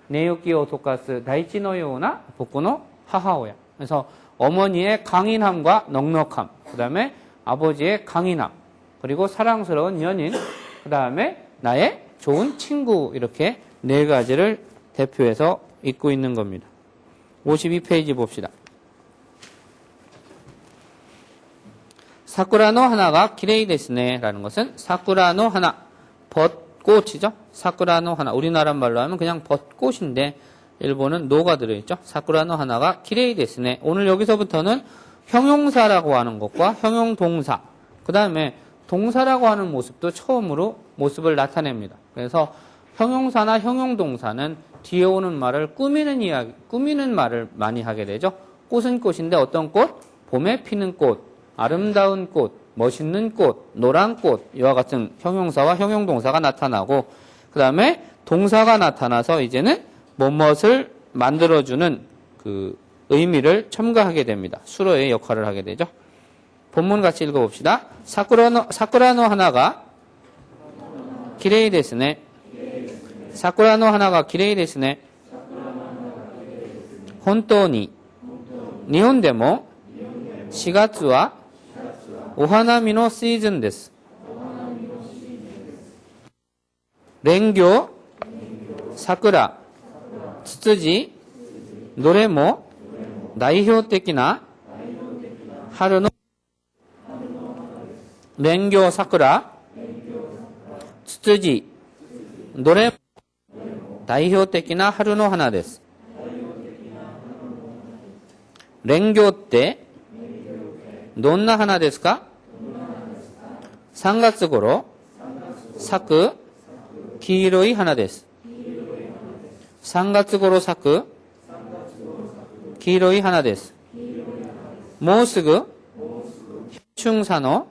네요키오 토카스 다이치노 요우나, 복구노 하하오야. 그래서 어머니의 강인함과 넉넉함, 그 다음에 아버지의 강인함, 그리고 사랑스러운 연인, 그 다음에 나의 좋은 친구, 이렇게 네 가지를 대표해서 읽고 있는 겁니다. 52페이지 봅시다. 사쿠라노 하나가 기레이 데스네 라는 것은 사쿠라노 하나, 벚꽃이죠. 사쿠라노 하나, 우리나라 말로 하면 그냥 벚꽃인데 일본은 노가 들어있죠. 사쿠라노 하나가 기레이 데스네. 오늘 여기서부터는 형용사라고 하는 것과 형용동사, 그 다음에 동사라고 하는 모습도 처음으로 모습을 나타냅니다. 그래서 형용사나 형용동사는 뒤에 오는 말을 꾸미는 말을 많이 하게 되죠. 꽃은 꽃인데 어떤 꽃? 봄에 피는 꽃, 아름다운 꽃, 멋있는 꽃, 노란 꽃, 이와 같은 형용사와 형용동사가 나타나고, 그 다음에 동사가 나타나서 이제는 뭐뭇을 만들어주는 그 의미를 첨가하게 됩니다. 수로의 역할을 하게 되죠. 본문 같이 읽어봅시다. 사쿠라노 하나가 기레이 데스네. 사쿠라노 하나가 기레이 데스네. 혼토니 일본でも4月はお花見のシーズンです。レンギョウ、桜、ツツジ、どれも代表的な春のレンギョウ、桜、ツツジ、どれも代表的な春の花です。レンギョウってどんな花ですか？3月頃咲く黄色い花です。3月頃咲く黄色い花です。もうすぐ春夏の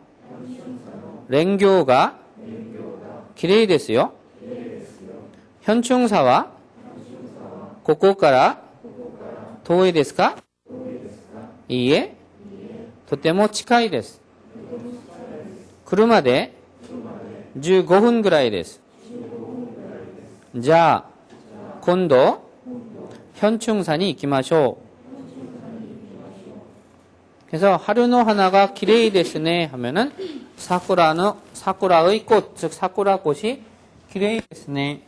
レンギョウがきれいですよ。春夏はここから遠いですか？いいえ、とても近いです。車で15分ぐらいです。じゃあ今度현충산이行きましょう。 그래서 하루노 하나가 기레이 데스네 하면은 사쿠라의 꽃, 즉 사쿠라 꽃이 기레이 데스네.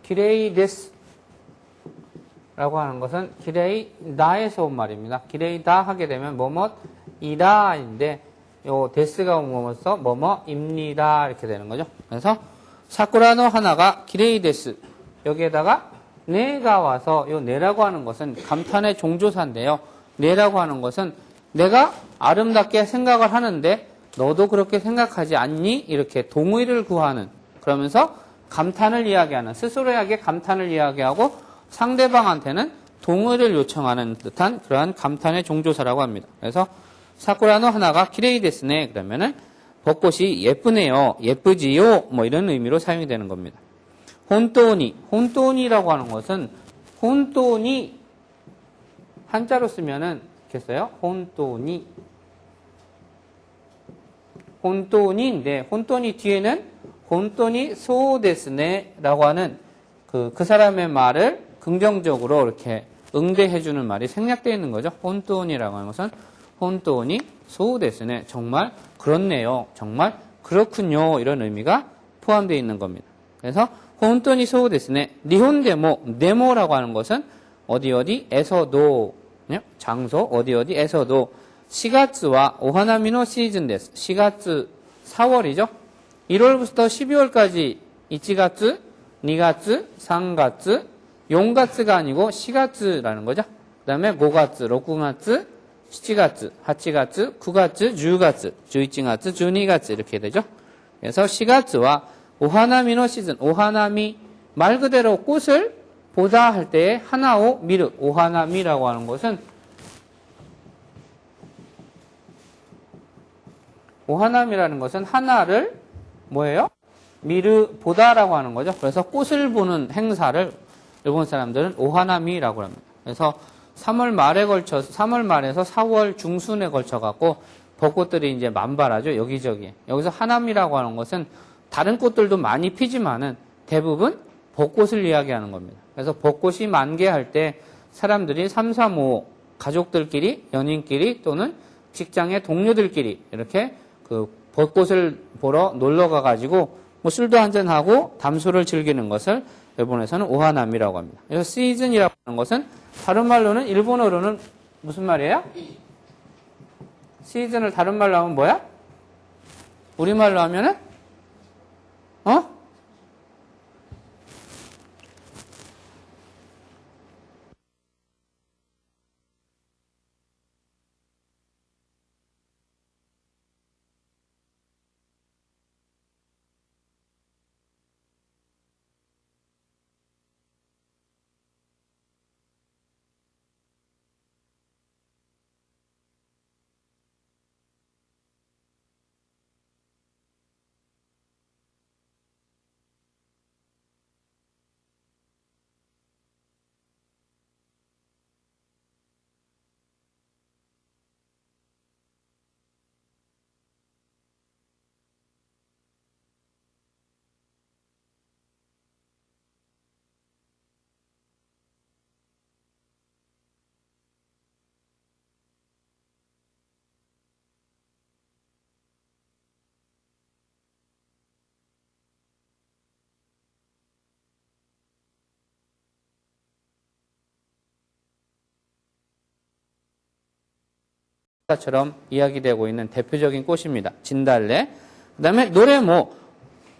기레이 데스 라고 하는 것은 기레이 다에서 온 말입니다. 기레이 다 하게 되면 뭐뭐이다인데 요 데스가 뭐뭐서 뭐뭐입니다 이렇게 되는 거죠. 그래서 사쿠라노 하나가 기레이 데스, 여기에다가 네가 와서 요 네라고 하는 것은 감탄의 종조사인데요. 네라고 하는 것은 내가 아름답게 생각을 하는데 너도 그렇게 생각하지 않니? 이렇게 동의를 구하는, 그러면서 감탄을 이야기하는, 스스로에게 감탄을 이야기하고 상대방한테는 동의를 요청하는 듯한 그러한 감탄의 종조사라고 합니다. 그래서 사쿠라노 하나가 기레이 데스네 그러면은 벚꽃이 예쁘네요, 예쁘지요, 뭐 이런 의미로 사용이 되는 겁니다. 혼토니라고 하는 것은 혼토니 한자로 쓰면은 이렇게 써요. 혼토니인데 혼토니 뒤에는 혼토니 소데스네 라고 하는 그 사람의 말을 긍정적으로 이렇게 응대해주는 말이 생략되어 있는 거죠. 혼토니라고 하는 것은 혼토니 소데스네, 정말 그렇네요, 정말 그렇군요, 이런 의미가 포함되어 있는 겁니다. 그래서 혼돈이そうですね. 일본에도 네모라고 하는 것은 어디 어디에서도 장소 어디 어디에서도 4月와 오하나미노 시즌です. 4월 4월이죠. 1월부터 12월까지 1월, 2월, 3월, 4월가 아니고 4월라는 거죠. 그다음에 5월, 6월, 7월, 8월, 9월, 10월, 11월, 12월 이렇게 되죠. 그래서 4월와 오하나미노 시즌, 오하나미 말 그대로 꽃을 보다 할 때에 하나오 미르, 오하나미라고 하는 것은 오하나미라는 것은 하나를 뭐예요? 미르 보다라고 하는 거죠. 그래서 꽃을 보는 행사를 일본 사람들은 오하나미라고 합니다. 그래서 3월 말에서 4월 중순에 걸쳐 갖고 벚꽃들이 이제 만발하죠. 여기저기. 여기서 하나미라고 하는 것은 다른 꽃들도 많이 피지만은 대부분 벚꽃을 이야기하는 겁니다. 그래서 벚꽃이 만개할 때 사람들이 3, 4, 5 가족들끼리, 연인끼리 또는 직장의 동료들끼리 이렇게 그 벚꽃을 보러 놀러 가가지고 뭐 술도 한잔하고 담소를 즐기는 것을 일본에서는 오하나미라고 합니다. 그래서 시즌이라고 하는 것은 다른 말로는 일본어로는 무슨 말이에요? 시즌을 다른 말로 하면 뭐야? 우리말로 하면은 처럼 이야기되고 있는 대표적인 꽃입니다. 진달래. 그 다음에 노래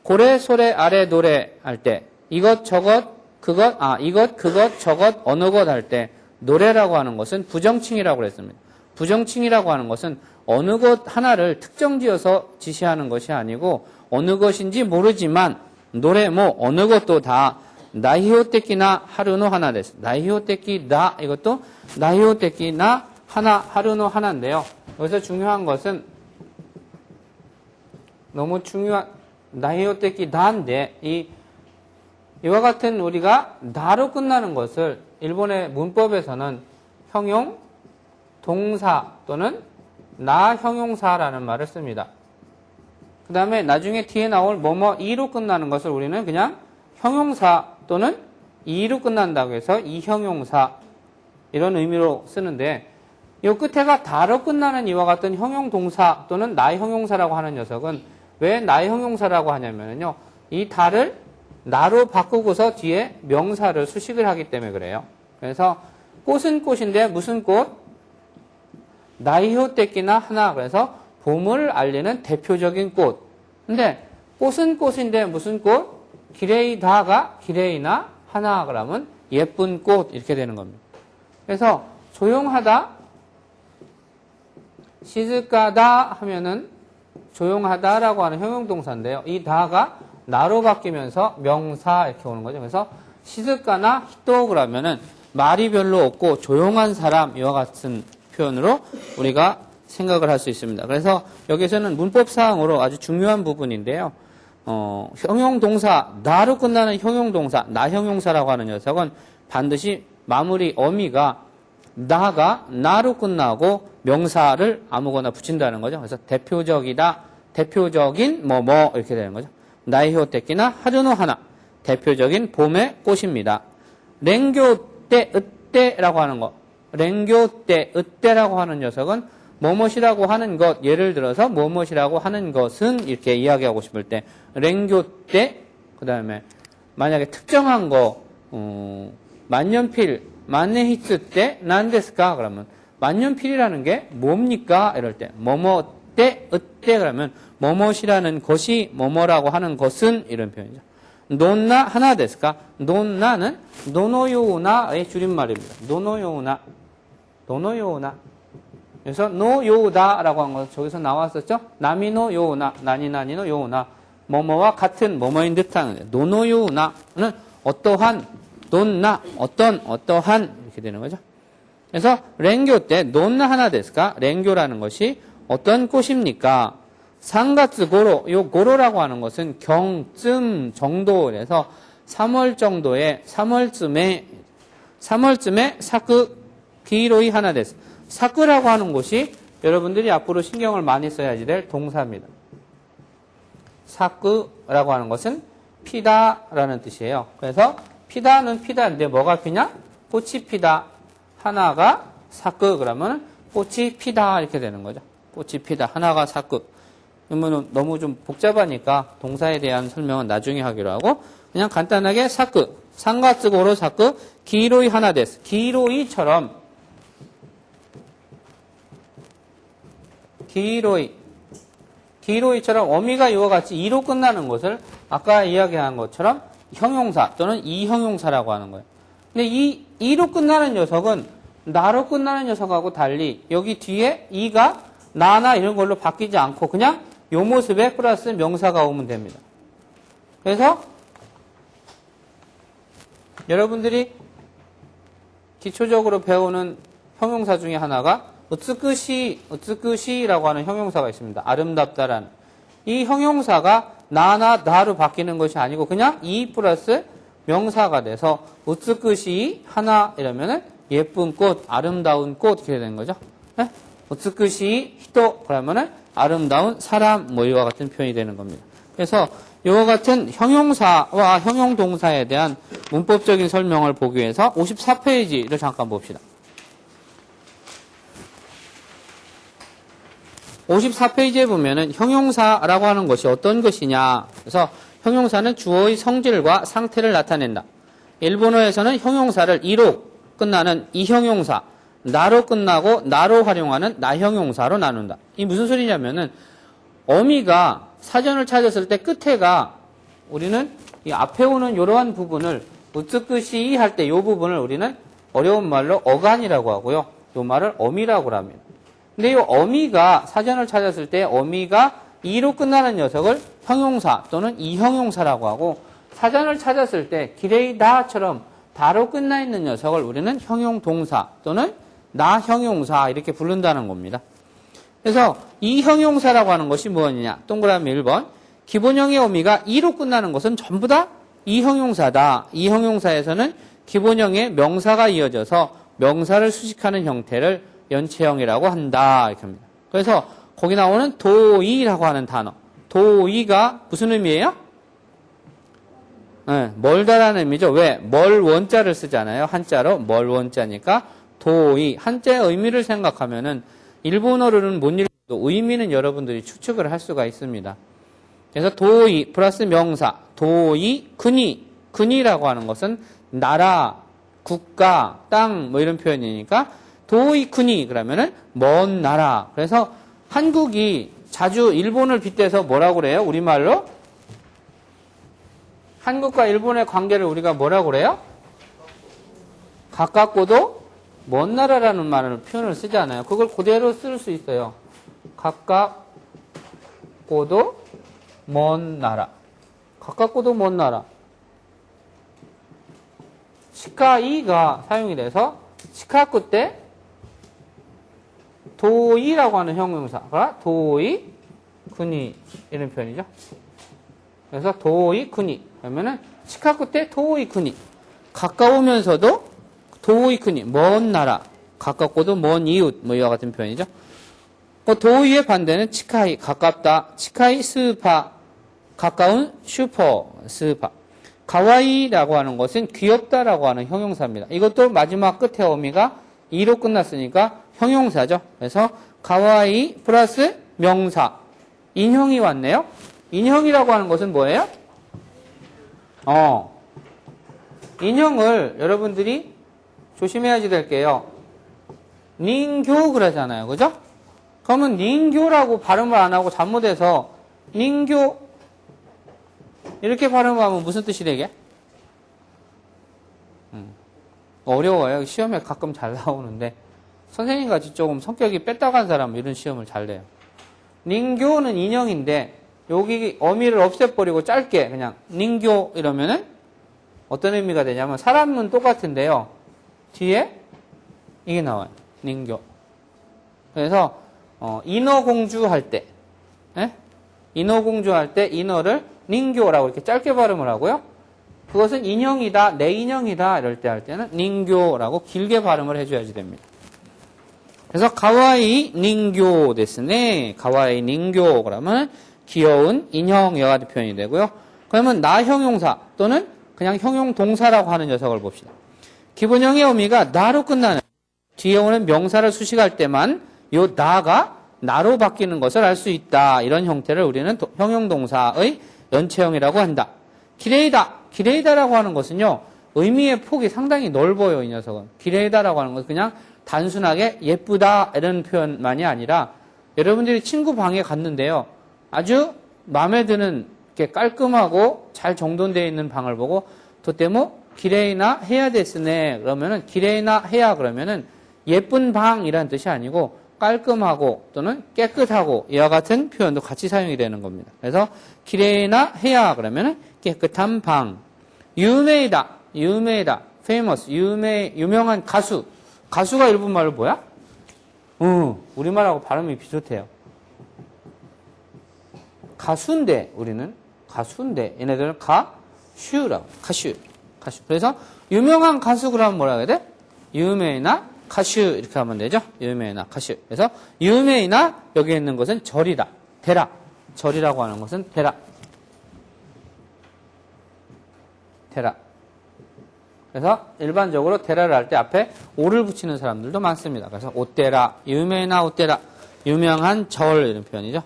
고래 소래 아래 노래 할 때 이것 저것 그것 이것 그것 저것 어느 것 할 때 노래라고 하는 것은 부정칭이라고 그랬습니다. 부정칭이라고 하는 것은 어느 것 하나를 특정지어서 지시하는 것이 아니고 어느 것인지 모르지만 노래 어느 것도 다 나히오테키나 하루노 하나です. 나히오테키나 이것도 나히오테키나 하나, 하루노 하나인데요. 여기서 중요한 것은 너무 중요한 나히오테키 다인데 이와 같은 우리가 나로 끝나는 것을 일본의 문법에서는 형용, 동사 또는 나 형용사라는 말을 씁니다. 그 다음에 나중에 뒤에 나올 뭐뭐 이로 끝나는 것을 우리는 그냥 형용사 또는 이로 끝난다고 해서 이 형용사 이런 의미로 쓰는데 이 끝에가 다로 끝나는 이와 같은 형용동사 또는 나 형용사라고 하는 녀석은 왜 나 형용사라고 하냐면요. 이 다를 나로 바꾸고서 뒤에 명사를 수식을 하기 때문에 그래요. 그래서 꽃은 꽃인데 무슨 꽃? 나이호떼끼나 하나. 그래서 봄을 알리는 대표적인 꽃. 근데 꽃은 꽃인데 무슨 꽃? 기레이다가 기레이나 하나 그러면 예쁜 꽃 이렇게 되는 겁니다. 그래서 조용하다 시즈카다 하면은 조용하다라고 하는 형용동사인데요. 이 다가 나로 바뀌면서 명사 이렇게 오는 거죠. 그래서 시즈카나 히토 그러면은 말이 별로 없고 조용한 사람 이와 같은 표현으로 우리가 생각을 할 수 있습니다. 그래서 여기서는 문법사항으로 아주 중요한 부분인데요. 형용동사 나로 끝나는 형용동사 나 형용사라고 하는 녀석은 반드시 마무리 어미가 나가 나로 끝나고 명사를 아무거나 붙인다는 거죠. 그래서 대표적이다, 대표적인 뭐뭐 이렇게 되는 거죠. 나이호테키나 하루노 하나, 대표적인 봄의 꽃입니다. 랭교때, 으때라고 하는 거. 랭교때, 으때라고 하는 녀석은 뭐뭇이라고 하는 것, 예를 들어서 뭐뭇이라고 하는 것은 이렇게 이야기하고 싶을 때 랭교때, 그 다음에 만약에 특정한 거, 만년필, 만네히츠 때, 난데스까? 그러면, 만년필이라는 게 뭡니까? 이럴 때, 뭐뭐 때, 으때 그러면, 뭐뭇이라는 것이 뭐뭐라고 하는 것은 이런 표현이죠. 논나 하나 데스까? 논나는 노노요나의 줄임말입니다. 노노요나. 노노요나. 그래서 노요다라고 한 거 저기서 나왔었죠? 나미노 요나, 나니나니노 요나. 뭐뭐와 같은 뭐뭐인 듯한 노노요나는 어떠한 논나 어떠한 이렇게 되는 거죠. 그래서 랭교 때 논나 하나 데스까? 랭교라는 것이 어떤 꽃입니까? 상가츠 고로, 요 고로라고 하는 것은 경쯤 정도에서 3월 정도에 3월쯤에 사쿠 기로이 하나 데스. 사쿠라고 하는 것이 여러분들이 앞으로 신경을 많이 써야지 될 동사입니다. 사쿠라고 하는 것은 피다라는 뜻이에요. 그래서 피다는 피다인데 뭐가 피냐? 꽃이 피다. 하나가 사쿠 그러면 꽃이 피다 이렇게 되는 거죠. 꽃이 피다. 하나가 사쿠. 그러면 너무 좀 복잡하니까 동사에 대한 설명은 나중에 하기로 하고 그냥 간단하게 사쿠. 상가츠고로 사쿠 기로이 하나 데스. 기로이처럼 기로이처럼 어미가 이와 같이 이로 끝나는 것을 아까 이야기한 것처럼 형용사 또는 이형용사라고 하는 거예요. 근데 이 이로 끝나는 녀석은 나로 끝나는 녀석하고 달리 여기 뒤에 이가 나나 이런 걸로 바뀌지 않고 그냥 요 모습에 플러스 명사가 오면 됩니다. 그래서 여러분들이 기초적으로 배우는 형용사 중에 하나가 으츠쿠시라고 하는 형용사가 있습니다. 아름답다라는. 이 형용사가 나나 나로 바뀌는 것이 아니고 그냥 이 플러스 명사가 돼서 으츠쿠시 하나 이러면은 예쁜 꽃, 아름다운 꽃 이렇게 되는 거죠. 네? 으츠쿠시 히토 그러면은 아름다운 사람 뭐 이와 같은 표현이 되는 겁니다. 그래서 이와 같은 형용사와 형용동사에 대한 문법적인 설명을 보기 위해서 54페이지를 잠깐 봅시다. 54페이지에 보면은 형용사라고 하는 것이 어떤 것이냐. 그래서 형용사는 주어의 성질과 상태를 나타낸다. 일본어에서는 형용사를 이로 끝나는 이형용사, 나로 끝나고 나로 활용하는 나형용사로 나눈다. 이 무슨 소리냐면은 어미가 사전을 찾았을 때 끝에가 우리는 이 앞에 오는 이러한 부분을 우츠쿠시 할 때 이 부분을 우리는 어려운 말로 어간이라고 하고요. 이 말을 어미라고 합니다. 근데 이 어미가 사전을 찾았을 때 어미가 이로 끝나는 녀석을 형용사 또는 이형용사라고 하고 사전을 찾았을 때 기레이다처럼 다로 끝나 있는 녀석을 우리는 형용동사 또는 나형용사 이렇게 부른다는 겁니다. 그래서 이 형용사라고 하는 것이 무엇이냐? 동그라미 1번. 기본형의 어미가 이로 끝나는 것은 전부 다 이 형용사다. 이 형용사에서는 기본형의 명사가 이어져서 명사를 수식하는 형태를 연체형이라고 한다. 이렇게 합니다. 그래서 거기 나오는 도이라고 하는 단어. 도이가 무슨 의미예요? 네, 멀다라는 의미죠. 왜? 멀 원자를 쓰잖아요. 한자로 멀 원자니까 도이. 한자의 의미를 생각하면은 일본어로는 못 읽어도 의미는 여러분들이 추측을 할 수가 있습니다. 그래서 도이 플러스 명사. 도이 군이. 군이라고 하는 것은 나라, 국가, 땅 뭐 이런 표현이니까 도이 군이 그러면은 먼 나라. 그래서 한국이 자주 일본을 빗대서 뭐라고 그래요? 우리말로? 한국과 일본의 관계를 우리가 뭐라고 그래요? 가깝고도 먼 나라라는 말을 표현을 쓰잖아요. 그걸 그대로 쓸 수 있어요. 가깝고도 먼 나라. 가깝고도 먼 나라. 치카이가 사용이 돼서 치카쿠 때 도이라고 하는 형용사가 도이, 군이 이런 표현이죠. 그래서 도이, 군이 그러면은 치카쿠 때 도이, 군이 가까우면서도 도이, 군이 먼 나라, 가깝고도 먼 이웃 뭐 이와 같은 표현이죠. 도이의 반대는 치카이, 가깝다, 치카이 스파, 가까운 슈퍼 스파. 가와이라고 하는 것은 귀엽다라고 하는 형용사입니다. 이것도 마지막 끝에 어미가 이로 끝났으니까 형용사죠. 그래서 가와이 플러스 명사. 인형이 왔네요. 인형이라고 하는 것은 뭐예요? 인형을 여러분들이 조심해야지 될 게요. 닌교 그러잖아요. 그죠? 그러면 닌교라고 발음을 안 하고 잘못해서 닌교 이렇게 발음하면 무슨 뜻이 되게? 어려워요. 시험에 가끔 잘 나오는데 선생님 같이 조금 성격이 뺐다간 사람은 이런 시험을 잘 내요. 닌교는 인형인데 여기 어미를 없애버리고 짧게 그냥 닌교 이러면은 어떤 의미가 되냐면 사람은 똑같은데요. 뒤에 이게 나와요. 닌교. 그래서 인어공주 할 때 인어공주 할 때 인어를 닌교라고 이렇게 짧게 발음을 하고요. 그것은 인형이다, 내 인형이다 이럴 때 할 때는 닌교라고 길게 발음을 해줘야지 됩니다. 그래서 가와이 닌교 데스네. 가와이 닌교 그러면 귀여운 인형 여가지 표현이 되고요. 그러면 나 형용사 또는 그냥 형용 동사라고 하는 녀석을 봅시다. 기본형의 의미가 나로 끝나는 뒤에 오는 명사를 수식할 때만 요 나가 나로 바뀌는 것을 알 수 있다. 이런 형태를 우리는 형용 동사의 연체형이라고 한다. 기레이다. 기레이다라고 하는 것은요. 의미의 폭이 상당히 넓어요. 이 녀석은. 기레이다라고 하는 것은 그냥 단순하게 예쁘다 이런 표현만이 아니라 여러분들이 친구 방에 갔는데요. 아주 마음에 드는 이렇게 깔끔하고 잘 정돈되어 있는 방을 보고 도때모 기레이나 해야 데스네 그러면은 기레이나 해야 그러면은 예쁜 방이라는 뜻이 아니고 깔끔하고 또는 깨끗하고 이와 같은 표현도 같이 사용이 되는 겁니다. 그래서 기레이나 해야 그러면은 깨끗한 방. 유메이다. 유메이다. famous. 유명한 가수. 가수가 일본 말로 뭐야? 우리말하고 발음이 비슷해요. 가수인데 우리는 가수인데 얘네들은 가슈라고. 가슈. 그래서 유명한 가수 그러면 뭐라 해야 돼? 유메이나 가슈 이렇게 하면 되죠. 유메이나 가슈. 그래서 유메이나 여기 있는 것은 절이다. 데라. 절이라고 하는 것은 데라. 데라. 그래서 일반적으로 데라를 할 때 앞에 오를 붙이는 사람들도 많습니다. 그래서 오테라, 유메이나 오테라, 유명한 절 이런 표현이죠.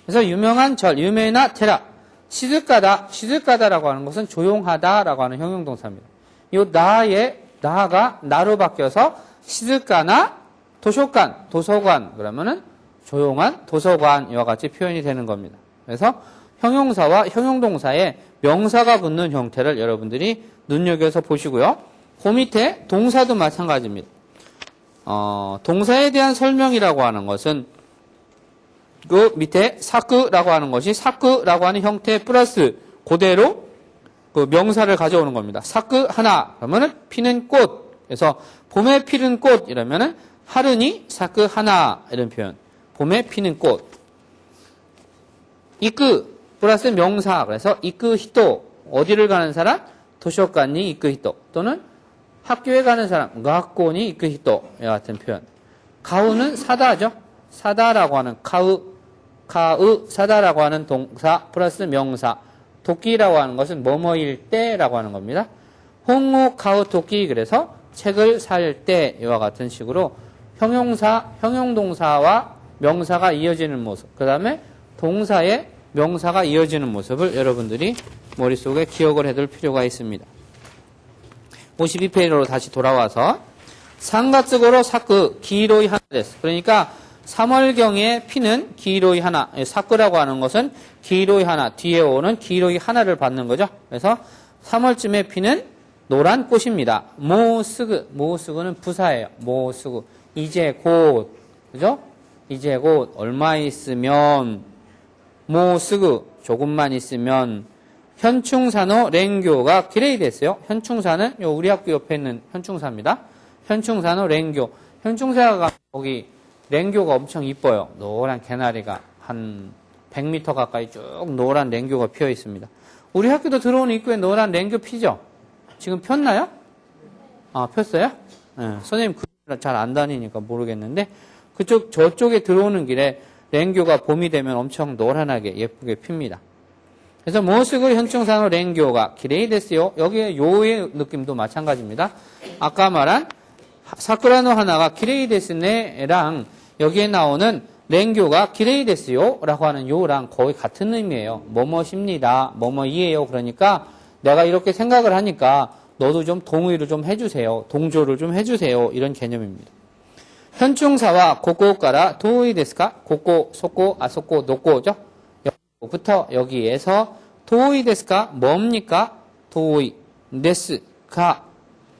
그래서 유명한 절, 유메이나 테라, 시즈카다, 시즈카다라고 하는 것은 조용하다라고 하는 형용동사입니다. 이 나가 나로 바뀌어서 시즈카나 도서관, 도서관 그러면은 조용한 도서관 이와 같이 표현이 되는 겁니다. 그래서 형용사와 형용동사에 명사가 붙는 형태를 여러분들이 눈여겨서 보시고요. 그 밑에 동사도 마찬가지입니다. 동사에 대한 설명이라고 하는 것은 그 밑에 사쿠라고 하는 것이 사쿠라고 하는 형태 플러스 그대로 그 명사를 가져오는 겁니다. 사쿠 하나 그러면은 피는 꽃. 그래서 봄에 피는 꽃 이러면은 하루니 사쿠 하나 이런 표현. 봄에 피는 꽃. 이끄 플러스 명사. 그래서 이끄 히토 어디를 가는 사람? 도서관이 이끄 히토 또는 학교에 가는 사람 학교니 이끄 히토 이와 같은 표현. 가우는 사다죠. 사다라고 하는 카우 사다라고 하는 동사 플러스 명사. 도끼라고 하는 것은 뭐뭐일 때라고 하는 겁니다. 홍오 카우 도끼 그래서 책을 살 때 이와 같은 식으로 형용사, 형용동사와 명사가 이어지는 모습. 그 다음에 동사에 명사가 이어지는 모습을 여러분들이 머릿속에 기억을 해둘 필요가 있습니다. 52페이지로 다시 돌아와서 3月頃 사쿠 기로이 하나 데스. 그러니까 3월경에 피는 기로이 하나. 사쿠라고 하는 것은 기로이 하나. 뒤에 오는 기로이 하나를 받는 거죠. 그래서 3월쯤에 피는 노란 꽃입니다. 모스구는 부사예요. 모스구. 이제 곧. 그죠? 이제 곧 얼마 있으면 모스구 조금만 있으면 현충사노 랭교가 기레이 됐어요. 현충사는 우리 학교 옆에 있는 현충사입니다. 현충사노 랭교. 현충사가 거기 랭교가 엄청 이뻐요. 노란 개나리가 한 100m 가까이 쭉 노란 랭교가 피어 있습니다. 우리 학교도 들어오는 입구에 노란 랭교 피죠? 지금 폈나요? 아, 폈어요? 네, 선생님 잘 안 다니니까 모르겠는데 저쪽에 들어오는 길에 랭교가 봄이 되면 엄청 노란하게 예쁘게 핍니다. 그래서 모스그 현충사노 랭교가 기레이 됐어요. 여기에 요의 느낌도 마찬가지입니다. 아까 말한 사쿠라노 하나가 기레이 데스네랑 여기에 나오는 랭교가 기레이 데스요 라고 하는 요랑 거의 같은 의미예요. 뭐뭐십니다. 뭐뭐이에요. 그러니까 내가 이렇게 생각을 하니까 너도 좀 동의를 좀 해주세요. 동조를 좀 해주세요. 이런 개념입니다. 현충사와 고고가라 도의 데스까? 고고, 소고, 아소고, 노고죠? 여기부터 여기에서 도의 데스까? 뭡니까? 도의 데스까?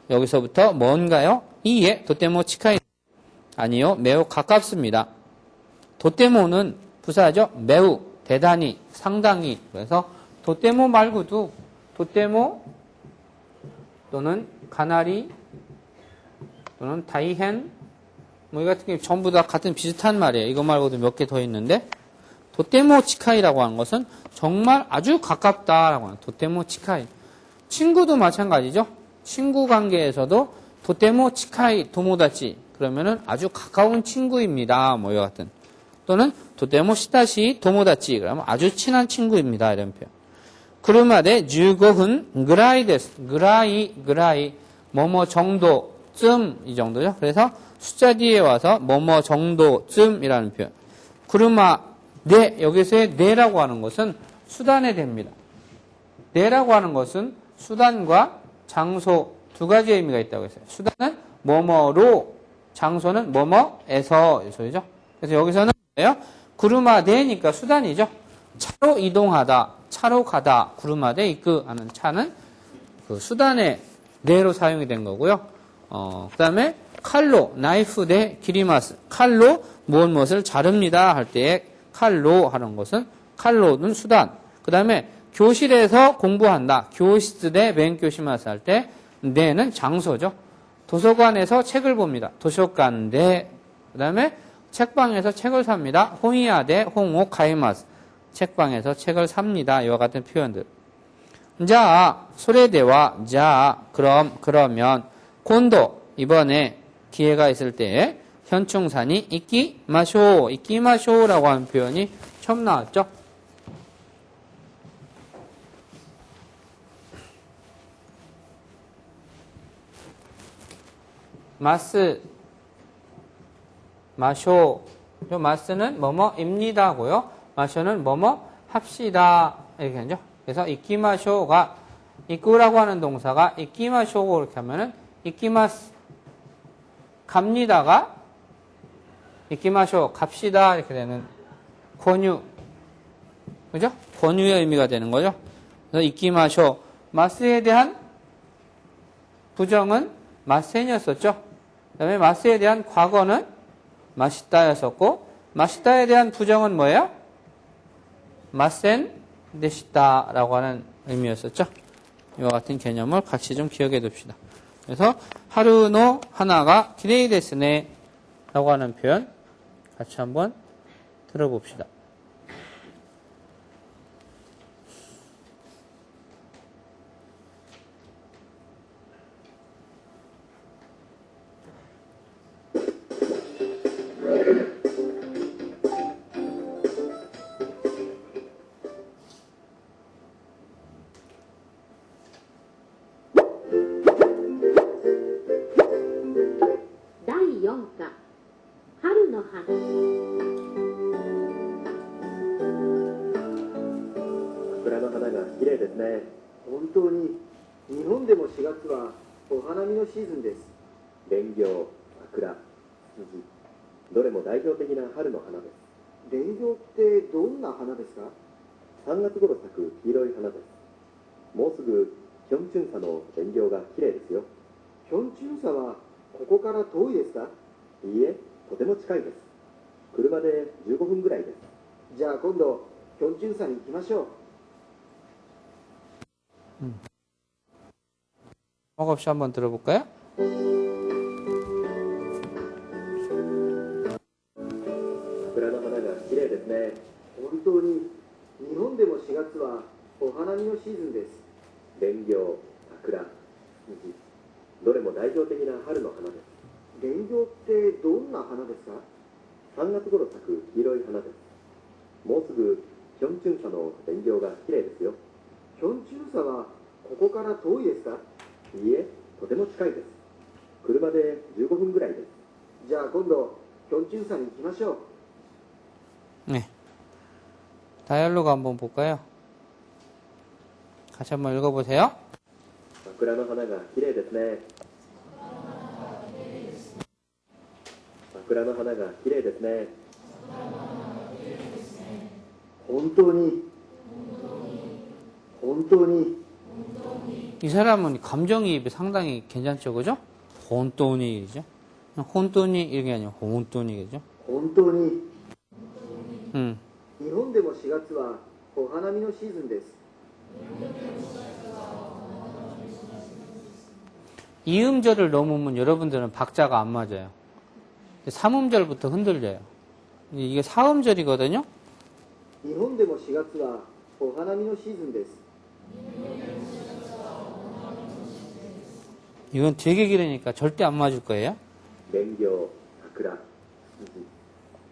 여기서부터 뭔가요? 이에 도테모 치카이 아니요. 매우 가깝습니다. 도테모는 부사죠. 매우, 대단히, 상당히. 그래서 도테모 말고도 도테모 또는 가나리 또는 다이헨 뭐 이 같은 게 전부 다 같은 비슷한 말이에요. 이거 말고도 몇 개 더 있는데 도테모 치카이라고 하는 것은 정말 아주 가깝다라고 하는 도테모 치카이. 친구도 마찬가지죠. 친구 관계에서도 도테모 치카이 도모다치 그러면은 아주 가까운 친구입니다. 뭐 이와 같은 또는 도테모 시다시 도모다치 그러면 아주 친한 친구입니다. 이런 표현. 그루마데 15분 그라이 데스. 그라이 뭐뭐 정도쯤 이 정도죠. 그래서 숫자 뒤에 와서 뭐뭐 정도쯤이라는 표현. 그루마 네 여기서의 네라고 하는 것은 수단에 됩니다. 네라고 하는 것은 수단과 장소 두 가지 의미가 있다고 했어요. 수단은 뭐뭐로 장소는 뭐뭐에서 이 소리죠. 그래서 여기서는 뭐예요? 구르마데니까 수단이죠. 차로 이동하다, 차로 가다, 구르마데 이끄 하는 차는 그 수단의 네로 사용이 된 거고요. 그 다음에 칼로, 나이프 대 기리마스. 칼로 무엇을 자릅니다 할 때에 칼로 하는 것은 칼로는 수단. 그 다음에 교실에서 공부한다. 교시스 대 벤교시마스 할 때 네는 장소죠. 도서관에서 책을 봅니다. 도서관 대. 그 다음에 책방에서 책을 삽니다. 홍이야 대 홍오 가이마스. 책방에서 책을 삽니다. 이와 같은 표현들. 자, 소레대와 자, 그러면 곤도 이번에 기회가 있을 때 현충산이 이끼마쇼라고 하는 표현이 처음 나왔죠. 마쇼. 마스는 뭐뭐입니다고요. 마쇼는 뭐뭐 합시다. 이렇게 하죠. 그래서 이끼마쇼가 이끄라고 하는 동사가 이끼마쇼고 이렇게 하면은 이끼마스 갑니다가 이끼마쇼 갑시다 이렇게 되는 권유. 그죠? 권유의 의미가 되는 거죠. 그래서 이끼마쇼 마스에 대한 부정은 마센이었었죠. 그 다음에 마스에 대한 과거는 마시다였었고 마시다에 대한 부정은 뭐예요? 마센 데시다라고 하는 의미였었죠. 이와 같은 개념을 같이 좀 기억해 둡시다. 그래서 하루노 하나가 기레이 데스네 라고 하는 표현 같이 한번 들어봅시다.本当に日本でも4月はお花見のシーズンです。蓮葉、桜、ツツジ、どれも代表的な春の花です。蓮葉ってどんな花ですか3月頃咲く黄色い花です。もうすぐヒョンチュンサの蓮葉が綺麗ですよ。ヒョンチュンサはここから遠いですかいいえ、とても近いです。車で15分ぐらいです。じゃあ今度ヒョンチュンサに行きましょう。 없이 한번 들어볼까요? 桜の花が綺麗ですね。本当に日本でも4月はお花見のシーズンです。蓮葉、桜、ツツジ、どれも代表的な春の花です。蓮葉ってどんな花ですか3月頃咲く黄色い花です。もうすぐヒョンチュンサの蓮葉が綺麗ですよ。ヒョンチュンサはここから遠いですかいいえ、とても近いです。車で15分ぐらいです。じゃあ今度ヒョンチュンサに行きましょう。 네. 다이얼로그 한번 볼까요? 같이 한번 읽어보세요. 桜の花が綺麗ですね。桜の花が綺麗ですね。本当に本当に 이 사람은 감정이입이 상당히 괜찮죠, 그죠? 혼돈이죠. 혼돈이 이런 게 아니고 혼돈이죠. 本当に 음. 日本でも4月はお花見のシーズンです。 이음절을 넘으면 여러분들은 박자가 안 맞아요. 3음절부터 흔들려요. 이게 4음절이거든요. 日本でも4月はお花見のシーズンです。 이건 되게 길으니까 절대 안 맞을 거예요. 蓮葉、桜、ツツジ、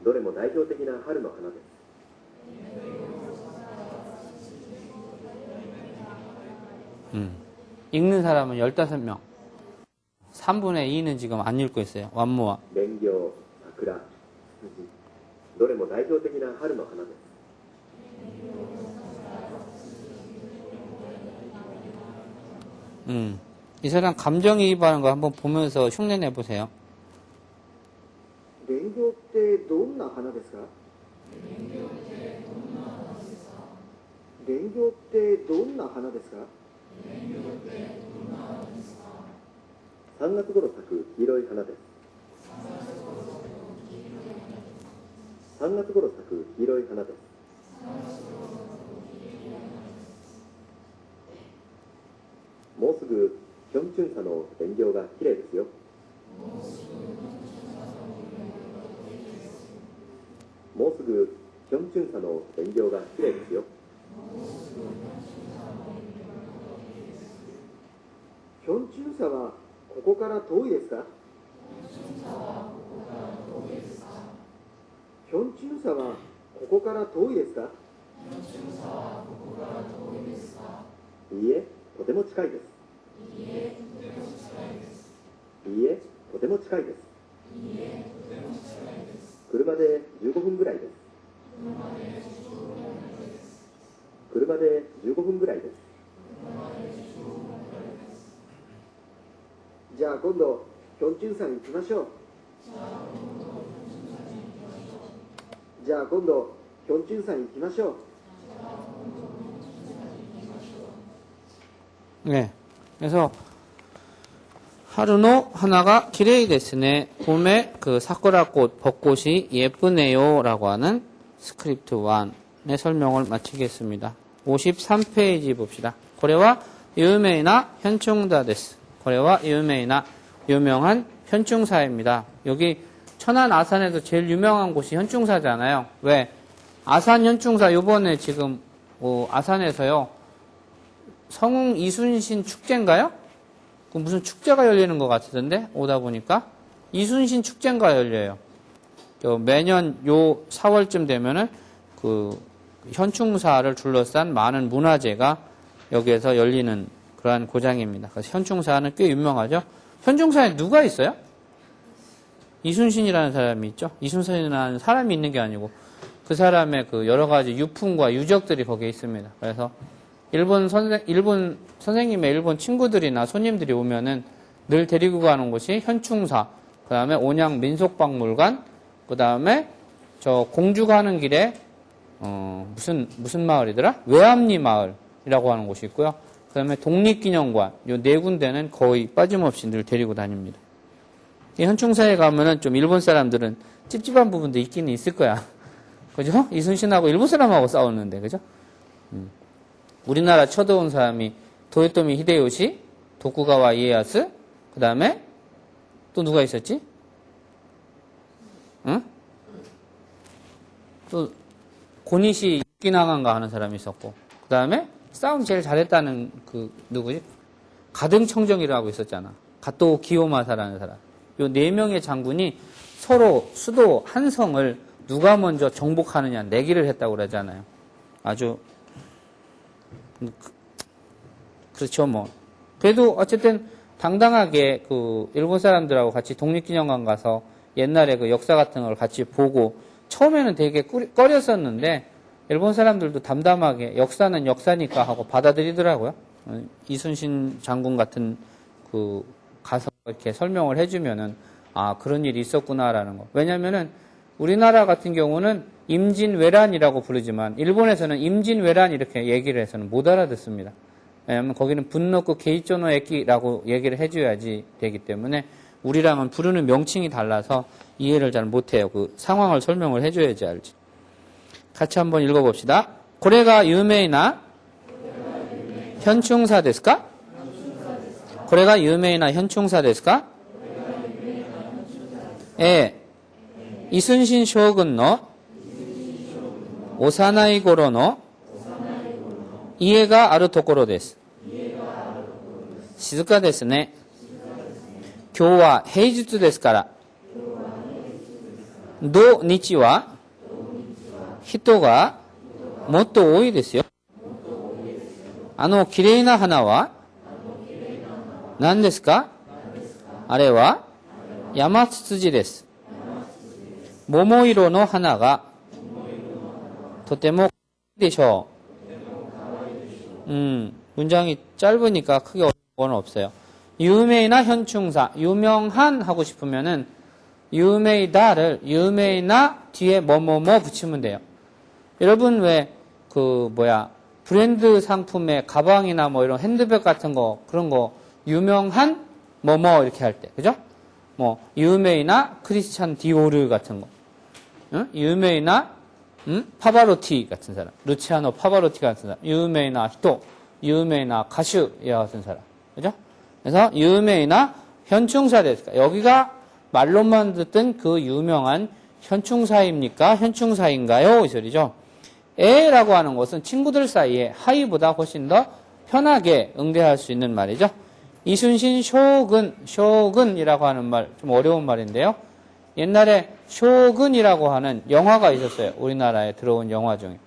どれも代表的な春の花です。 읽는 사람은 15명. 3분의 2는 지금 안 읽고 있어요. 완모와. 蓮葉、桜、ツツジ、どれも代表的な春の花です。 이 사람 감정이입하는 거 한번 보면서 흉내 내보세요. 蓮葉ってどんな花ですか？蓮葉ってどんな花ですか？ 3月頃咲く黄色い花です。3月頃咲く黄色い花です。もうすぐヒョンチュンサの蓮葉が綺麗ですよ。もうすぐヒョンチュンサの蓮葉が綺麗ですよ。ヒョンチュンサはここから遠いですか？ヒョンチュンサはここから遠いですか？いいえ、とても近いです。いいえ、とても近いです。車で15分ぐらいです。車で15分ぐらいです。じゃあ今度ヒョンチュンサに行きましょう。じゃあ今度ヒョンチュンサに行きましょう。 네. 그래서 하루노 하나가 기레이 데스네. 봄에 그 사쿠라꽃 벚꽃이 예쁘네요라고 하는 스크립트 1의 설명을 마치겠습니다. 53페이지 봅시다. 고래와 유메이나 현충다 데스. 고래와 유메이나 유명한 현충사입니다. 여기 천안 아산에서 제일 유명한 곳이 현충사잖아요. 왜? 아산 현충사 요번에 지금 아산에서요. 성웅 이순신 축제인가요? 그 무슨 축제가 열리는 것 같던데 오다 보니까 이순신 축제가 열려요. 매년 요 4월쯤 되면은 그 현충사를 둘러싼 많은 문화재가 여기에서 열리는 그러한 고장입니다. 그래서 현충사는 꽤 유명하죠. 현충사에 누가 있어요? 이순신이라는 사람이 있죠. 이순신이라는 사람이 있는 게 아니고 그 사람의 그 여러 가지 유품과 유적들이 거기에 있습니다. 그래서 일본 선생님의 일본 친구들이나 손님들이 오면은 늘 데리고 가는 곳이 현충사, 그 다음에 온양 민속박물관, 그 다음에 저 공주 가는 길에, 무슨 마을이더라? 외암리 마을이라고 하는 곳이 있고요. 그 다음에 독립기념관, 요 네 군데는 거의 빠짐없이 늘 데리고 다닙니다. 이 현충사에 가면은 좀 일본 사람들은 찝찝한 부분도 있기는 있을 거야. 그죠? 이순신하고 일본 사람하고 싸웠는데, 그죠? 우리나라 쳐들어온 사람이 도요토미 히데요시, 도쿠가와 이에야스, 그 다음에 또 누가 있었지? 응? 또 고니시 유키나간가 하는 사람이 있었고, 그 다음에 싸움 제일 잘했다는 그 누구지? 가등청정이라고 있었잖아. 가토 기요마사라는 사람. 요 네 명의 장군이 서로 수도 한 성을 누가 먼저 정복하느냐 내기를 했다고 그러잖아요. 아주 그렇죠, 뭐. 그래도 어쨌든 당당하게 그 일본 사람들하고 같이 독립기념관 가서 옛날에 그 역사 같은 걸 같이 보고 처음에는 되게 꺼렸었는데 일본 사람들도 담담하게 역사는 역사니까 하고 받아들이더라고요. 이순신 장군 같은 그 가서 이렇게 설명을 해주면은 아 그런 일이 있었구나라는 거. 왜냐면은 우리나라 같은 경우는 임진왜란이라고 부르지만 일본에서는 임진왜란 이렇게 얘기를 해서는 못 알아듣습니다. 왜냐하면 거기는 분노크 게이초노 에키라고 얘기를 해줘야지 되기 때문에 우리랑은 부르는 명칭이 달라서 이해를 잘 못해요. 그 상황을 설명을 해줘야지 알지. 같이 한번 읽어봅시다. 고래가 유명이나 현충사 데스까? 고래가 유명이나 현충사 데스까? 예. 이순신 쇼군의 오사나이 고로의 이해가 아루 도코로 데스. 시즈카 데스ね. 今日は平日ですから。土日は人がもっと多いですよ。綺麗な花は何ですか？あれは山ツツジです。桃色の花がとても可愛いでしょう。문장이 짧으니까 크게 어려운 건 없어요. 유메이나 현충사, 유명한 하고 싶으면은 유메이다를 유메이나 뒤에 뭐뭐뭐 붙이면 돼요. 여러분 왜 브랜드 상품의 가방이나 뭐 이런 핸드백 같은 거 그런 거 유명한 뭐뭐 이렇게 할 때, 그죠? 뭐 유메이나 크리스찬 디오르 같은 거, 응? 유메이나 파바로티 같은 사람, 루치아노 파바로티 같은 사람, 유메이나 히토, 유메이나 가슈 같은 사람, 그죠? 그래서 유메이나 현충사 됐을까? 여기가 말로만 듣던 그 유명한 현충사입니까? 현충사인가요? 이 소리죠. 에라고 하는 것은 친구들 사이에 하이보다 훨씬 더 편하게 응대할 수 있는 말이죠. 이순신 쇼군이라고 하는 말 좀 어려운 말인데요. 옛날에 쇼군이라고 하는 영화가 있었어요. 우리나라에 들어온 영화 중에.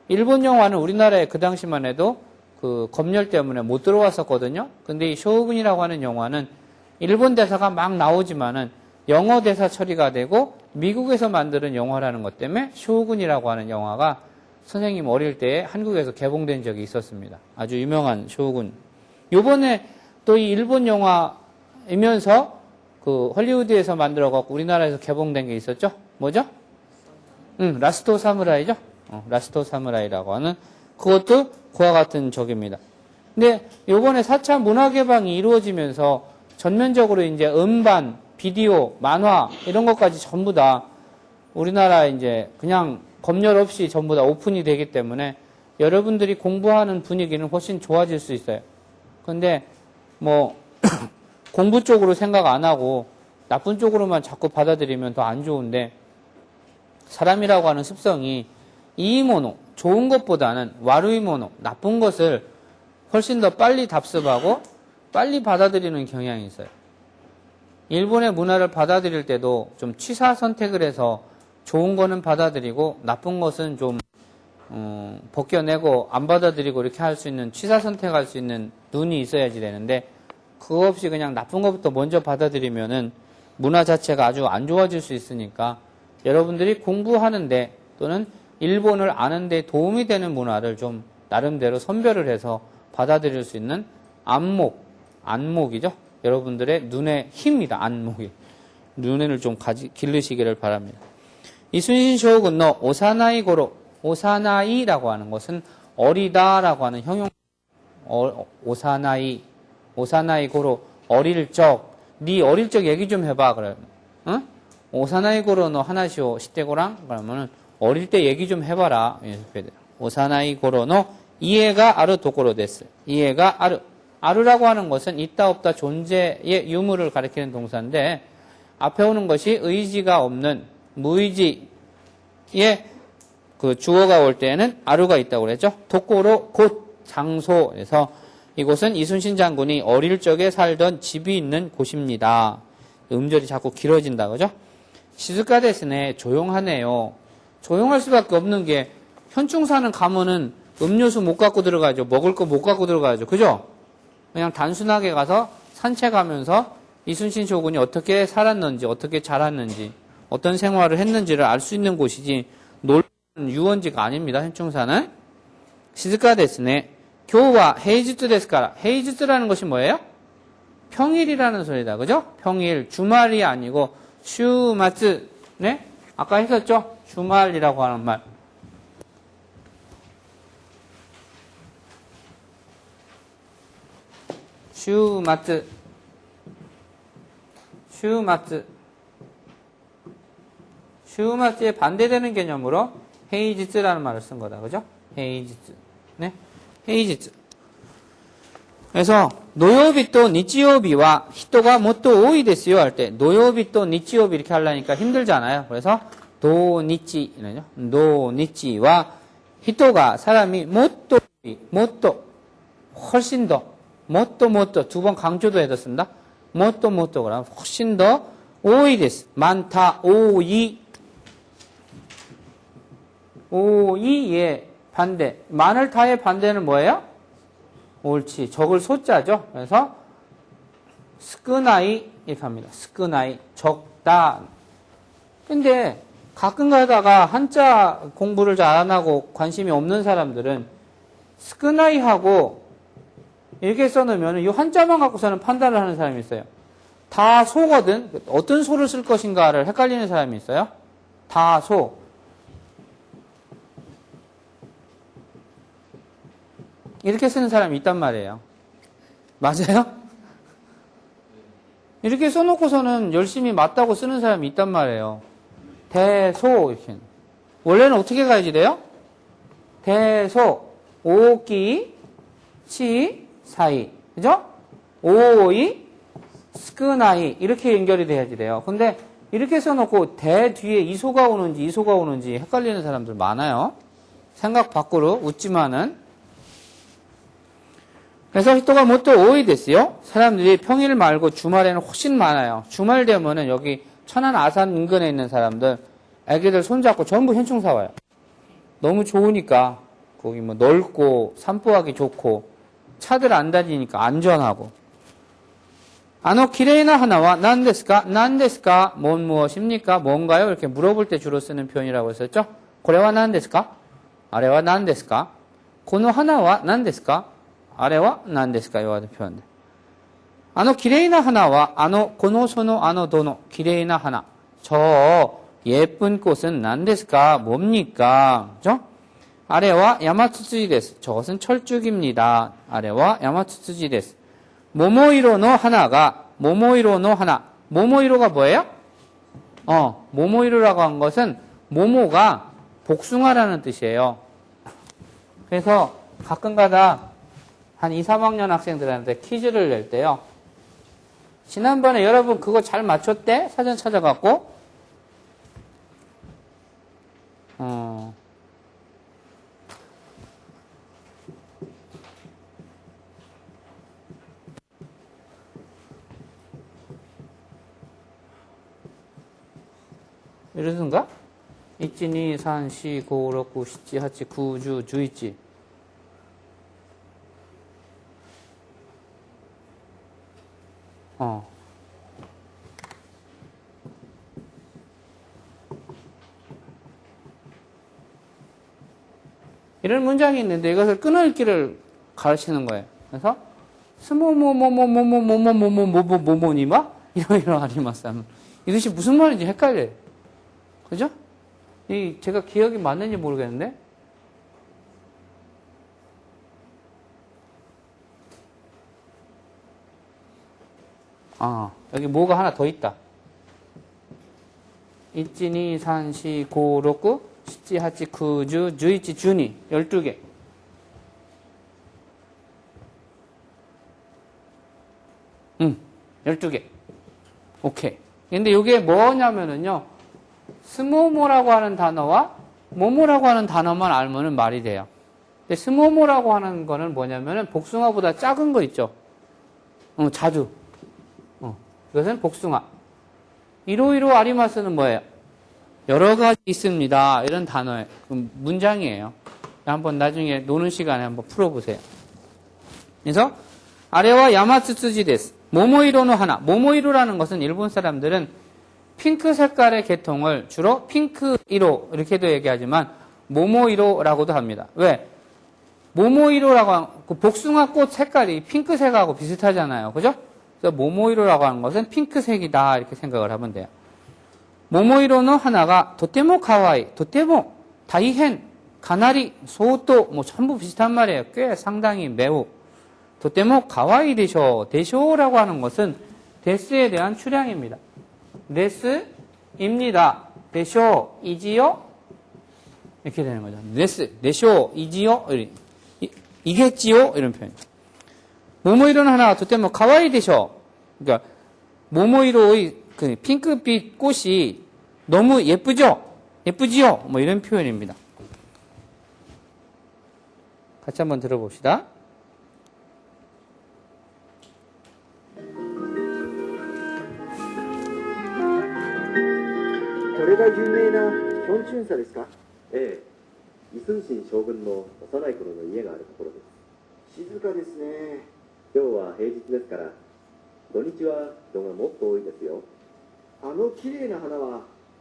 일본 영화는 우리나라에 그 당시만 해도 그 검열 때문에 못 들어왔었거든요. 근데 이 쇼군이라고 하는 영화는 일본 대사가 막 나오지만은 영어 대사 처리가 되고 미국에서 만드는 영화라는 것 때문에 쇼군이라고 하는 영화가 선생님 어릴 때 한국에서 개봉된 적이 있었습니다. 아주 유명한 쇼군. 요번에 또 이 일본 영화이면서 그 헐리우드에서 만들어갖고 우리나라에서 개봉된 게 있었죠? 뭐죠? 라스트 사무라이죠? 라스트 사무라이라고 하는 그것도 그와 같은 적입니다. 근데 요번에 4차 문화개방이 이루어지면서 전면적으로 이제 음반, 비디오, 만화 이런 것까지 전부 다 우리나라 이제 그냥 검열 없이 전부 다 오픈이 되기 때문에 여러분들이 공부하는 분위기는 훨씬 좋아질 수 있어요. 근데 뭐 공부 쪽으로 생각 안 하고 나쁜 쪽으로만 자꾸 받아들이면 더 안 좋은데 사람이라고 하는 습성이 이이모노, 좋은 것보다는 와루이모노, 나쁜 것을 훨씬 더 빨리 답습하고 빨리 받아들이는 경향이 있어요. 일본의 문화를 받아들일 때도 좀 취사 선택을 해서 좋은 거는 받아들이고 나쁜 것은 좀 벗겨내고 안 받아들이고 이렇게 할 수 있는 취사 선택할 수 있는 눈이 있어야지 되는데 그거 없이 그냥 나쁜 것부터 먼저 받아들이면은 문화 자체가 아주 안 좋아질 수 있으니까 여러분들이 공부하는데 또는 일본을 아는데 도움이 되는 문화를 좀 나름대로 선별을 해서 받아들일 수 있는 안목이죠. 여러분들의 눈의 힘이다. 안목이. 눈을 좀 기르시기를 바랍니다. 이순신 쇼군의 오사나이 고로, 오사나이라고 하는 것은 어리다라고 하는 형용, 오사나이 고로, 어릴 적, 네 어릴 적 얘기 좀 해봐. 그래. 응? 오사나이 고로 너 하나시오 시대고랑 그러면은 어릴 때 얘기 좀 해봐라. 오사나이 고로 너 이해가 아르 도코로 데스. 이해가 아르. 아르라고 하는 것은 있다 없다 존재의 유무를 가리키는 동사인데 앞에 오는 것이 의지가 없는 무의지의 그 주어가 올 때에는 아루가 있다고 그랬죠. 도코로 곳 장소에서 이곳은 이순신 장군이 어릴 적에 살던 집이 있는 곳입니다. 음절이 자꾸 길어진다 그죠? 시즈카 데스네 조용하네요. 조용할 수밖에 없는 게 현충사는 가면은 음료수 못 갖고 들어가죠. 먹을 거 못 갖고 들어가죠. 그죠? 그냥 단순하게 가서 산책하면서 이순신 쇼군이 어떻게 살았는지, 어떻게 자랐는지, 어떤 생활을 했는지를 알 수 있는 곳이지 놀 유원지가 아닙니다. 현충사는. 시즈카 데스네. 교와 헤이주츠 데스카라. 헤이주츠라는 것이 뭐예요? 평일이라는 소리다. 그죠? 평일. 주말이 아니고 슈마츠. 네? 아까 했었죠? 주말이라고 하는 말. 슈마츠. 슈마츠. 슈마츠에 반대되는 개념으로 헤이지츠라는 말을 쓴 거다. 그죠? 헤이지츠. 네? 헤이지츠. 그래서 노요비 또 니치요비와 히토가 모토 오이 데스요 할 때 노요비 또 니치요비 이렇게 하려니까 힘들잖아요. 그래서 도니치 이러죠. 도니치와 히토가 사람이 모토 훨씬 더 모토 두 번 강조도 해뒀습니다. 모토 그러면 훨씬 더 오이 데스 많다 오이의 반대 많을 타의 반대는 뭐예요? 옳지. 적을 소자죠. 그래서 스크나이 이렇게 합니다. 스크나이 적다. 근데 가끔 가다가 한자 공부를 잘 안 하고 관심이 없는 사람들은 스크나이하고 이렇게 써놓으면 이 한자만 갖고서는 판단을 하는 사람이 있어요. 다 소거든. 어떤 소를 쓸 것인가를 헷갈리는 사람이 있어요. 다 소. 이렇게 쓰는 사람이 있단 말이에요. 맞아요? 이렇게 써놓고서는 열심히 맞다고 쓰는 사람이 있단 말이에요. 대소 이렇게. 원래는 어떻게 가야지 돼요? 대소 오기 치 사이 그죠? 오이 스크나이 이렇게 연결이 돼야지 돼요. 근데 이렇게 써놓고 대 뒤에 이소가 오는지 헷갈리는 사람들 많아요. 생각 밖으로 웃지만은 그래서 히토가 모토 오이 됐어요. 사람들이 평일 말고 주말에는 훨씬 많아요. 주말 되면은 여기 천안 아산 인근에 있는 사람들 애기들 손잡고 전부 현충 사와요. 너무 좋으니까 거기 뭐 넓고 산보하기 좋고 차들 안 다니니까 안전하고. 기레이나 하나와 난데스까 무엇입니까? 뭔가요? 이렇게 물어볼 때 주로 쓰는 표현이라고 했었죠. 고래와 난데스까? 아래와 난데스까? 고노 하나와 난데스까? 아래와 난데스까? 이와 같은 표현들. 기레이나 하나와 고노 소노 도노 기레이나 하나. 저 예쁜 꽃은 난데스까? 뭡니까? 그죠? 아래와 야마츠츠지 데스. 저것은 철쭉입니다. 아래와 야마츠츠지 데스. 모모이로노 하나가 모모이로노 하나. 모모이로가 뭐예요? 모모이로라고 한 것은 모모가 복숭아라는 뜻이에요. 그래서 가끔가다 한 2, 3학년 학생들한테 퀴즈를 낼 때요. 지난번에 여러분 그거 잘 맞췄대? 사전 찾아갖고 이러던가? 1, 2, 3, 4, 5, 6, 7, 8, 9, 10, 11. 이런 문장이 있는데 이것을 끊어읽기를 가르치는 거예요. 그래서 스모모모모모모모모모모모모모니마 이런 아리마스 이것이 무슨 말인지 헷갈려요. 그죠? 제가 기억이 맞는지 모르겠는데 여기 뭐가 하나 더 있다. 1, 2, 3, 4, 5, 6, 7, 8, 9, 10, 11, 12 12개. 응, 12개. 오케이. 근데 이게 뭐냐면은요, 스모모라고 하는 단어와 모모라고 하는 단어만 알면은 말이 돼요. 근데 스모모라고 하는 거는 뭐냐면은 복숭아보다 작은 거 있죠? 자주. 이것은 복숭아. 이로이로 아리마스는 뭐예요? 여러 가지 있습니다. 이런 단어의 문장이에요. 한번 나중에 노는 시간에 한번 풀어보세요. 그래서 아래와 야마츠츠지 데스. 모모이로노 하나. 모모이로라는 것은 일본 사람들은 핑크 색깔의 계통을 주로 핑크이로 이렇게도 얘기하지만 모모이로라고도 합니다. 왜? 모모이로라고 하는, 그 복숭아 꽃 색깔이 핑크색하고 비슷하잖아요. 그죠? 그래서 모모이로라고 하는 것은 핑크색이다. 이렇게 생각을 하면 돼요. 모모이로는 하나가 도테모 카와이, 도테모, 다이헨, 가나리, 소또, 뭐 전부 비슷한 말이에요. 꽤 상당히 매우. 도테모 카와이 데쇼, 데쇼라고 하는 것은 데스에 대한 추량입니다. 데스입니다. 데쇼, 이지요? 이렇게 되는 거죠. 데스, 데쇼, 이지요? 이겠지요? 이런 표현. 모모이로는 하나가 도테모 카와이 데쇼. 그러니까 모모이로의 그 핑크빛 꽃이 너무 예쁘죠? 예쁘지요? 뭐 이런 표현입니다. 같이 한번 들어봅시다. これが有名なヒョンチュンサですか？ええ、イ・スンシン将軍の幼い頃の家があるところです。静かですね。今日は平日ですから、土日は人がもっと多いですよ。あの綺麗な花は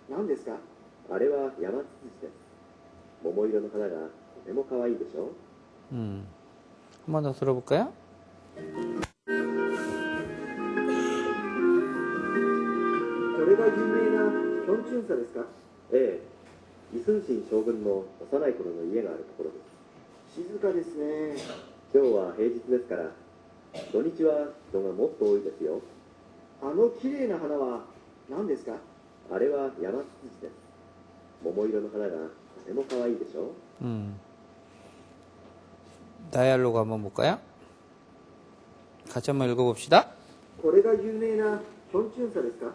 何ですか？あれはヤマツツジです。桃色の花がとても可愛いでしょ。 한 번 더 들어볼까요? これが有名なヒョンチュンサですか？ええ、イ・スンシン将軍の幼い頃の家があるところです。静かですね。今日は平日ですから、土日は人がもっと多いですよ。あの綺麗な花は何ですか？あれはヤマツツジです。桃色の花がとても可愛いでしょ。 다이알로그 한번 볼까요? 같이 한번 읽어봅시다. これが有名なヒョンチュンサですか？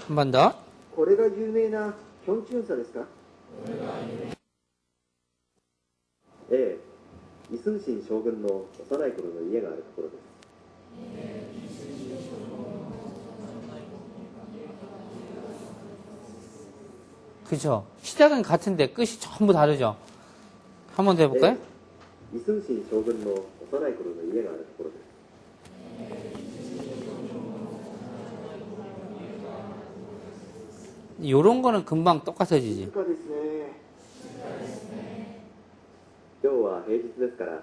한 번 더. これが有名なヒョンチュンサですか？ええ、イ・スンシン将軍の幼い頃の家があるところです。 그죠? 시작은 같은데 끝이 전부 다르죠? 한 번 더 해볼까요? イ・スンシン将軍の幼い頃の家があるところです。 요런 거는 금방 똑같아지지. 静かですね。今日は平日ですから、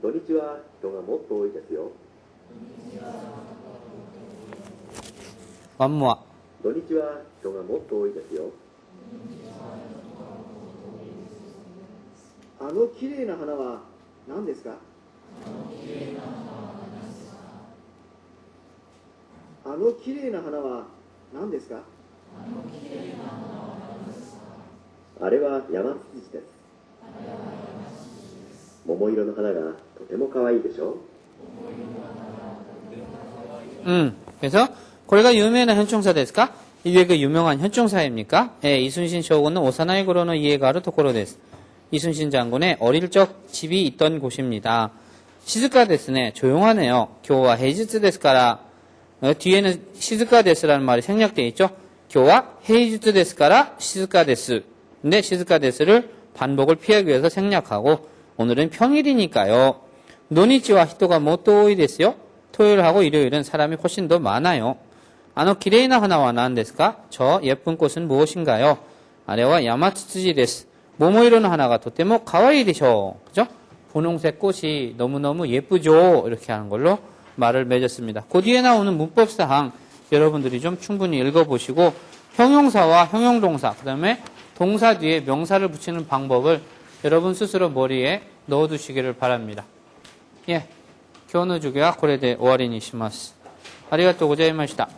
土日は人がもっと多いですよ。 완무와. 土日は人がもっと多いですよ。 あの綺麗な花は何ですか？あの綺麗な花は何ですか？あれはヤマツツジです。桃色の花がとても可愛いでしょ。 그래서 고래가 유명한 현충사 됐을까? 이게 그 유명한 현충사입니까? 예, 이순신 쇼군은 오사나이 고로노 이에가르 토코로 데스. 이순신 장군의 어릴 적 집이 있던 곳입니다. 시즈카 데스네, 조용하네요. 교와 헤이즈츠 데스카라. 뒤에는 시즈카 데스라는 말이 생략되어 있죠. 교와 헤이즈츠 데스카라 시즈카 데스. 근데 시즈카 데스를 반복을 피하기 위해서 생략하고 오늘은 평일이니까요. 노니치와 히토가 모토이 데스요. 토요일하고 일요일은 사람이 훨씬 더 많아요. 아노 기레이나 하나와 난 데스까? 저 예쁜 꽃은 무엇인가요? 아래와 야마츠츠지 데스. 모모이로는 하나가 도테모 가와이 데쇼. 그죠? 분홍색 꽃이 너무너무 예쁘죠? 이렇게 하는 걸로 말을 맺었습니다. 그 뒤에 나오는 문법사항 여러분들이 좀 충분히 읽어보시고 형용사와 형용동사, 그 다음에 동사 뒤에 명사를 붙이는 방법을 여러분 스스로 머리에 넣어두시기를 바랍니다. 예. 今日の授業はこれで終わりにします。ありがとうございました。